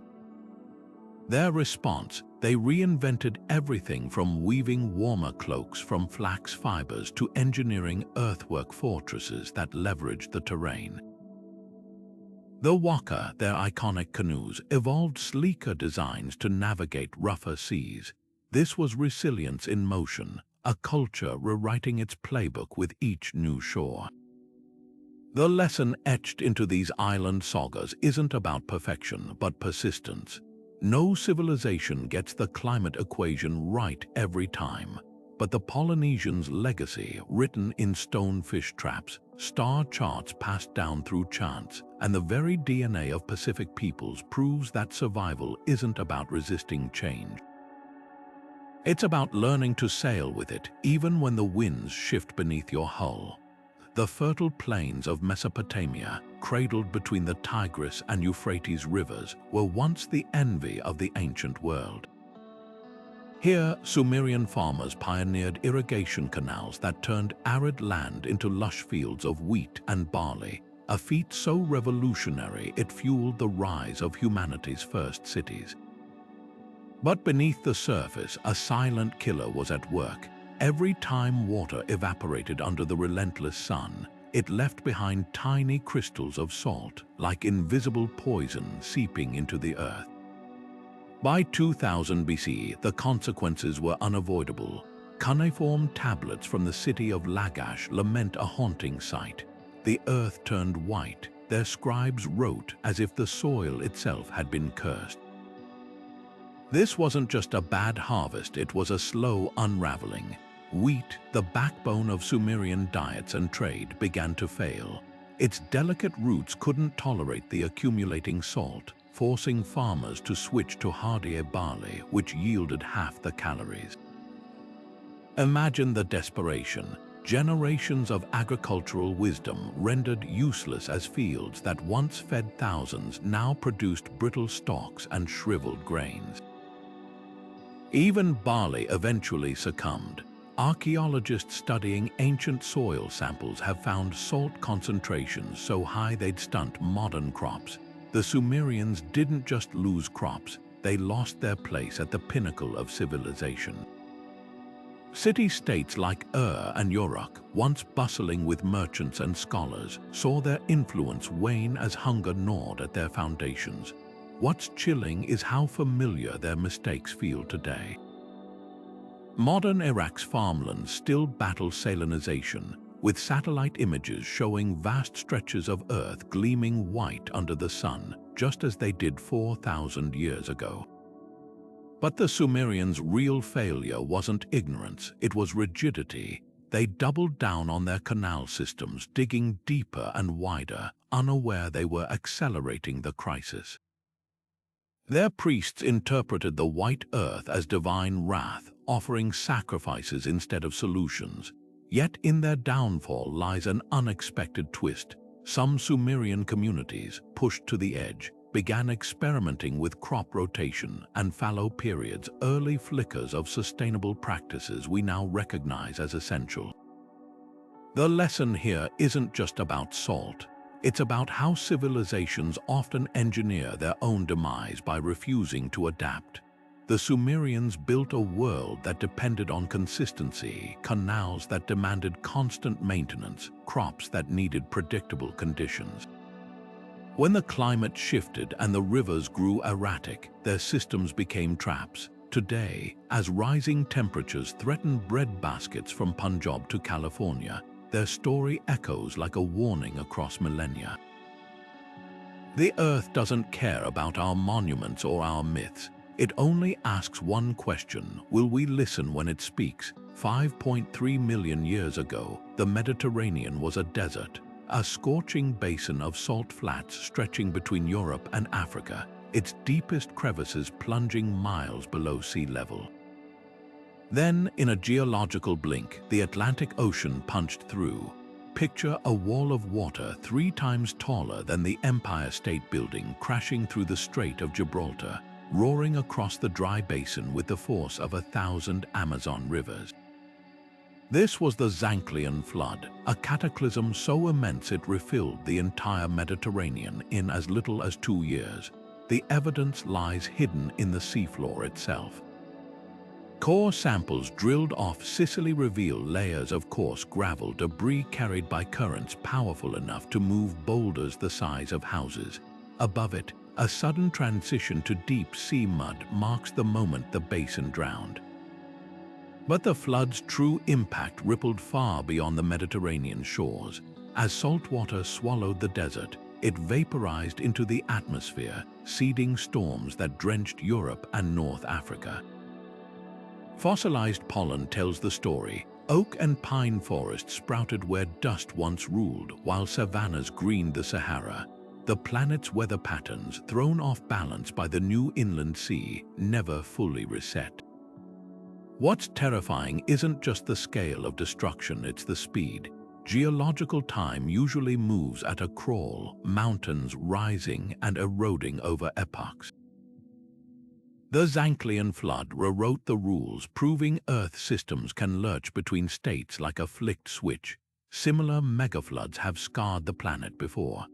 Their response, they reinvented everything from weaving warmer cloaks from flax fibers to engineering earthwork fortresses that leveraged the terrain. The waka, their iconic canoes, evolved sleeker designs to navigate rougher seas. This was resilience in motion, a culture rewriting its playbook with each new shore. The lesson etched into these island sagas isn't about perfection, but persistence. No civilization gets the climate equation right every time, but the Polynesians' legacy, written in stone fish traps, star charts passed down through chants, and the very DNA of Pacific peoples proves that survival isn't about resisting change. It's about learning to sail with it, even when the winds shift beneath your hull. The fertile plains of Mesopotamia, cradled between the Tigris and Euphrates rivers, were once the envy of the ancient world. Here, Sumerian farmers pioneered irrigation canals that turned arid land into lush fields of wheat and barley, a feat so revolutionary it fueled the rise of humanity's first cities. But beneath the surface, a silent killer was at work. Every time water evaporated under the relentless sun, it left behind tiny crystals of salt, like invisible poison seeping into the earth. By 2000 BC, the consequences were unavoidable. Cuneiform tablets from the city of Lagash lament a haunting sight. The earth turned white. Their scribes wrote as if the soil itself had been cursed. This wasn't just a bad harvest, it was a slow unraveling. Wheat, the backbone of Sumerian diets and trade, began to fail. Its delicate roots couldn't tolerate the accumulating salt, forcing farmers to switch to hardier barley, which yielded half the calories. Imagine the desperation. Generations of agricultural wisdom rendered useless as fields that once fed thousands now produced brittle stalks and shriveled grains. Even barley eventually succumbed. Archaeologists studying ancient soil samples have found salt concentrations so high they'd stunt modern crops. The Sumerians didn't just lose crops, they lost their place at the pinnacle of civilization. City-states like and Uruk, once bustling with merchants and scholars, saw their influence wane as hunger gnawed at their foundations. What's chilling is how familiar their mistakes feel today. Modern Iraq's farmlands still battle salinization, with satellite images showing vast stretches of earth gleaming white under the sun, just as they did 4,000 years ago. But the Sumerians' real failure wasn't ignorance, it was rigidity. They doubled down on their canal systems, digging deeper and wider, unaware they were accelerating the crisis. Their priests interpreted the white earth as divine wrath, offering sacrifices instead of solutions. Yet in their downfall lies an unexpected twist. Some Sumerian communities, pushed to the edge, began experimenting with crop rotation and fallow periods, early flickers of sustainable practices we now recognize as essential. The lesson here isn't just about salt. It's about how civilizations often engineer their own demise by refusing to adapt. The Sumerians built a world that depended on consistency, canals that demanded constant maintenance, crops that needed predictable conditions. When the climate shifted and the rivers grew erratic, their systems became traps. Today, as rising temperatures threaten bread baskets from Punjab to California, their story echoes like a warning across millennia. The Earth doesn't care about our monuments or our myths. It only asks one question: will we listen when it speaks? 5.3 million years ago, the Mediterranean was a desert, a scorching basin of salt flats stretching between Europe and Africa. its deepest crevices plunging miles below sea level. Then, in a geological blink, the Atlantic Ocean punched through. Picture a wall of water 3 times taller than the Empire State Building crashing through the Strait of Gibraltar, roaring across the dry basin with the force of 1,000 Amazon rivers. This was the Zanclean Flood, a cataclysm so immense it refilled the entire Mediterranean in as little as 2 years. The evidence lies hidden in the seafloor itself. Core samples drilled off Sicily reveal layers of coarse gravel debris carried by currents powerful enough to move boulders the size of houses. Above it, a sudden transition to deep sea mud marks the moment the basin drowned. But the flood's true impact rippled far beyond the Mediterranean shores. As salt water swallowed the desert, it vaporized into the atmosphere, seeding storms that drenched Europe and North Africa. Fossilized pollen tells the story. Oak and pine forests sprouted where dust once ruled, while savannas greened the Sahara. The planet's weather patterns, thrown off balance by the new inland sea, never fully reset. What's terrifying isn't just the scale of destruction, it's the speed. Geological time usually moves at a crawl, mountains rising and eroding over epochs. The Zanclean Flood rewrote the rules, proving Earth systems can lurch between states like a flicked switch. Similar megafloods have scarred the planet before.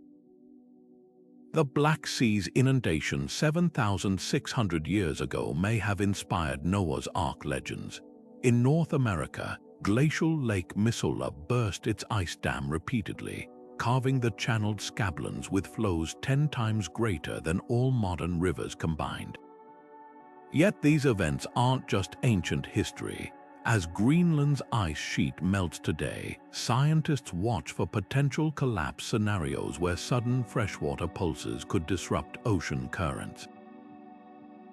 The Black Sea's inundation 7,600 years ago may have inspired Noah's Ark legends. In North America, glacial Lake Missoula burst its ice dam repeatedly, carving the channeled scablands with flows 10 times greater than all modern rivers combined. Yet these events aren't just ancient history. As Greenland's ice sheet melts today, scientists watch for potential collapse scenarios where sudden freshwater pulses could disrupt ocean currents.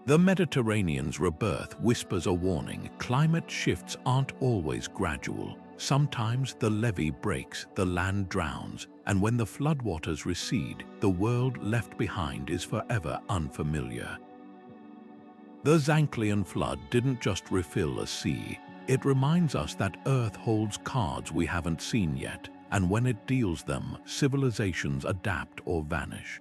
The Mediterranean's rebirth whispers a warning. Climate shifts aren't always gradual. Sometimes the levee breaks, the land drowns, and when the floodwaters recede, the world left behind is forever unfamiliar. The Zanclean Flood didn't just refill a sea. It reminds us that Earth holds cards we haven't seen yet, and when it deals them, civilizations adapt or vanish.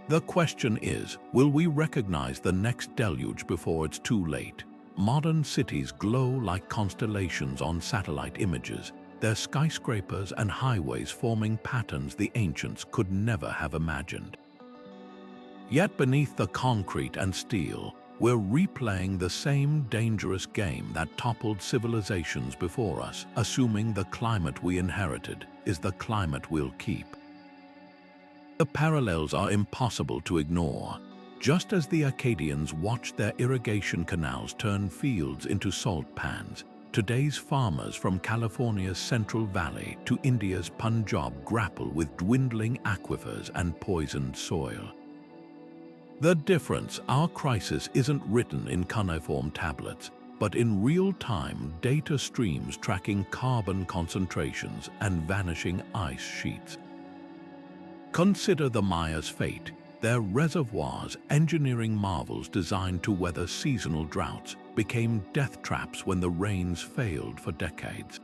The question is, will we recognize the next deluge before it's too late? Modern cities glow like constellations on satellite images, their skyscrapers and highways forming patterns the ancients could never have imagined. Yet beneath the concrete and steel, we're replaying the same dangerous game that toppled civilizations before us, assuming the climate we inherited is the climate we'll keep. The parallels are impossible to ignore. Just as the Akkadians watched their irrigation canals turn fields into salt pans, today's farmers from California's Central Valley to India's Punjab grapple with dwindling aquifers and poisoned soil. The difference: our crisis isn't written in cuneiform tablets, but in real-time data streams tracking carbon concentrations and vanishing ice sheets. Consider the Maya's fate. Their reservoirs, engineering marvels designed to weather seasonal droughts, became death traps when the rains failed for decades.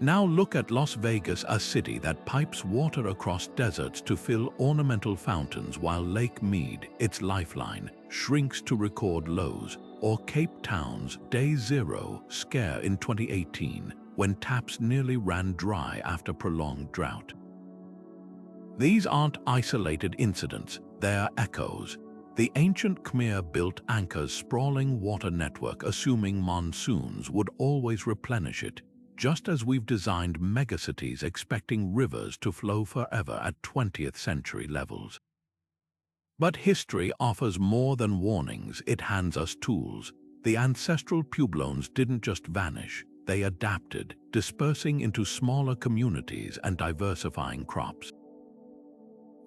Now look at Las Vegas, a city that pipes water across deserts to fill ornamental fountains while Lake Mead, its lifeline, shrinks to record lows, or Cape Town's Day Zero scare in 2018 when taps nearly ran dry after prolonged drought. These aren't isolated incidents, they are echoes. The ancient Khmer built Angkor's sprawling water network assuming monsoons would always replenish it, just as we've designed megacities expecting rivers to flow forever at 20th century levels. But history offers more than warnings, it hands us tools. The ancestral pueblones didn't just vanish, they adapted, dispersing into smaller communities and diversifying crops.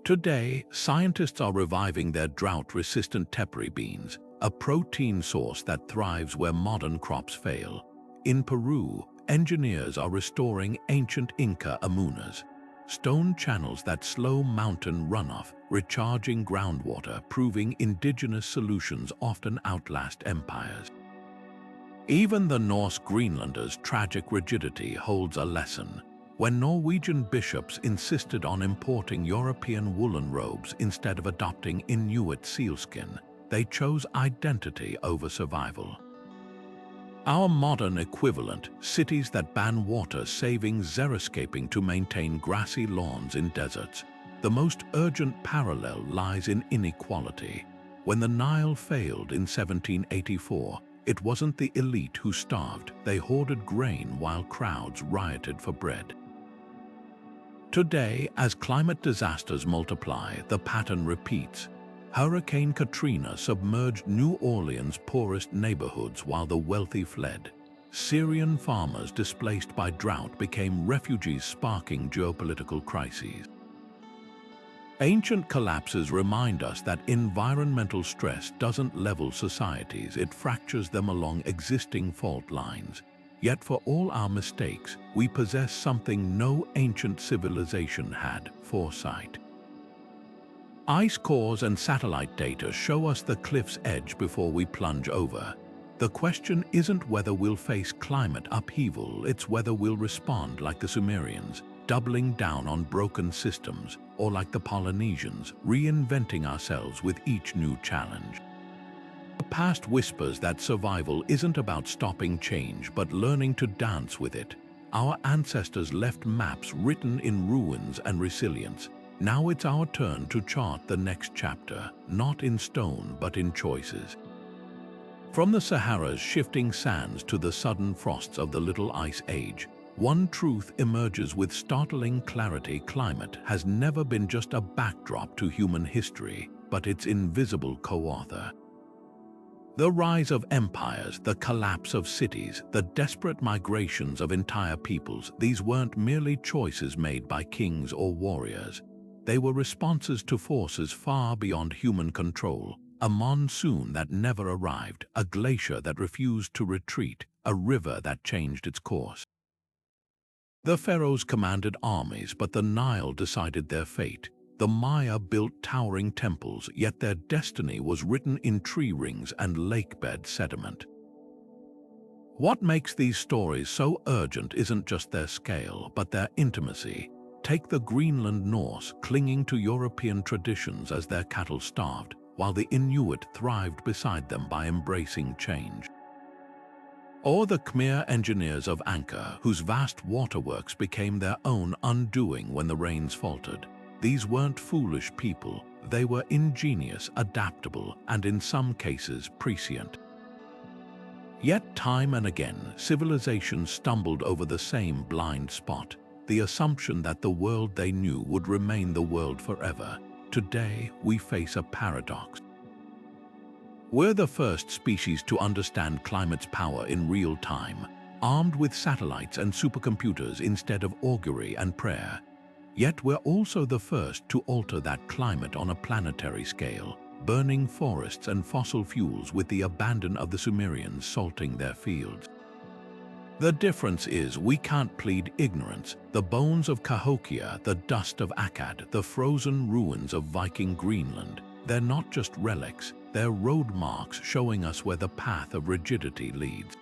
Today, scientists are reviving their drought-resistant tepary beans, a protein source that thrives where modern crops fail. In Peru, engineers are restoring ancient Inca amunas. stone channels that slow mountain runoff, recharging groundwater, proving indigenous solutions often outlast empires. Even the Norse Greenlanders' tragic rigidity holds a lesson. When Norwegian bishops insisted on importing European woolen robes instead of adopting Inuit sealskin, they chose identity over survival. Our modern equivalent, cities that ban water saving xeriscaping to maintain grassy lawns in deserts. The most urgent parallel lies in inequality. When the Nile failed in 1784, it wasn't the elite who starved, they hoarded grain while crowds rioted for bread. Today, as climate disasters multiply, the pattern repeats. Hurricane Katrina submerged New Orleans' poorest neighborhoods while the wealthy fled. Syrian farmers displaced by drought became refugees, sparking geopolitical crises. Ancient collapses remind us that environmental stress doesn't level societies, it fractures them along existing fault lines. Yet for all our mistakes, we possess something no ancient civilization had: foresight. Ice cores and satellite data show us the cliff's edge before we plunge over. The question isn't whether we'll face climate upheaval, it's whether we'll respond like the Sumerians, doubling down on broken systems, or like the Polynesians, reinventing ourselves with each new challenge. The past whispers that survival isn't about stopping change, but learning to dance with it. Our ancestors left maps written in ruins and resilience. Now it's our turn to chart the next chapter, not in stone, but in choices. From the Sahara's shifting sands to the sudden frosts of the Little Ice Age, one truth emerges with startling clarity: climate has never been just a backdrop to human history, but its invisible co-author. The rise of empires, the collapse of cities, the desperate migrations of entire peoples, these weren't merely choices made by kings or warriors. They were responses to forces far beyond human control: a monsoon that never arrived, a glacier that refused to retreat, a river that changed its course. The pharaohs commanded armies, but the Nile decided their fate. The Maya built towering temples, yet their destiny was written in tree rings and lakebed sediment. What makes these stories so urgent isn't just their scale, but their intimacy. Take the Greenland Norse, clinging to European traditions as their cattle starved, while the Inuit thrived beside them by embracing change. Or the Khmer engineers of Angkor, whose vast waterworks became their own undoing when the rains faltered. These weren't foolish people, they were ingenious, adaptable, and in some cases prescient. Yet time and again, civilizations stumbled over the same blind spot: the assumption that the world they knew would remain the world forever. Today, we face a paradox. We're the first species to understand climate's power in real time, armed with satellites and supercomputers instead of augury and prayer. Yet we're also the first to alter that climate on a planetary scale, burning forests and fossil fuels with the abandon of the Sumerians salting their fields. The difference is we can't plead ignorance. The bones of Cahokia, the dust of Akkad, the frozen ruins of Viking Greenland, they're not just relics, they're road marks showing us where the path of rigidity leads.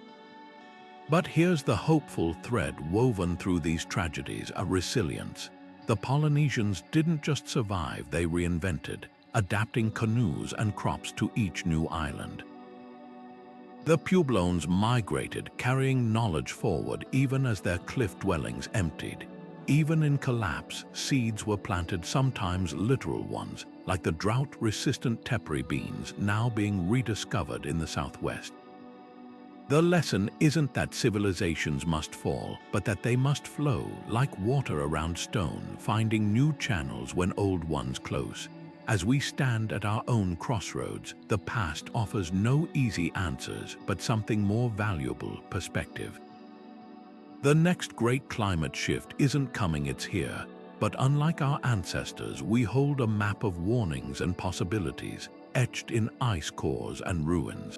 But here's the hopeful thread woven through these tragedies: a resilience. The Polynesians didn't just survive, they reinvented, adapting canoes and crops to each new island. The Puebloans migrated, carrying knowledge forward even as their cliff dwellings emptied. Even in collapse, seeds were planted, sometimes literal ones, like the drought-resistant tepary beans now being rediscovered in the Southwest. The lesson isn't that civilizations must fall, but that they must flow, like water around stone, finding new channels when old ones close. As we stand at our own crossroads, the past offers no easy answers, but something more valuable: perspective. The next great climate shift isn't coming, it's here. But unlike our ancestors, we hold a map of warnings and possibilities, etched in ice cores and ruins.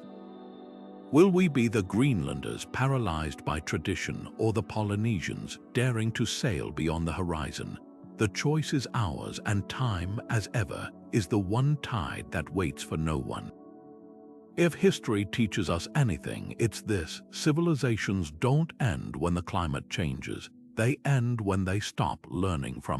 Will we be the Greenlanders paralyzed by tradition, or the Polynesians daring to sail beyond the horizon? The choice is ours, and time, as ever, is the one tide that waits for no one. If history teaches us anything, it's this: civilizations don't end when the climate changes. They end when they stop learning from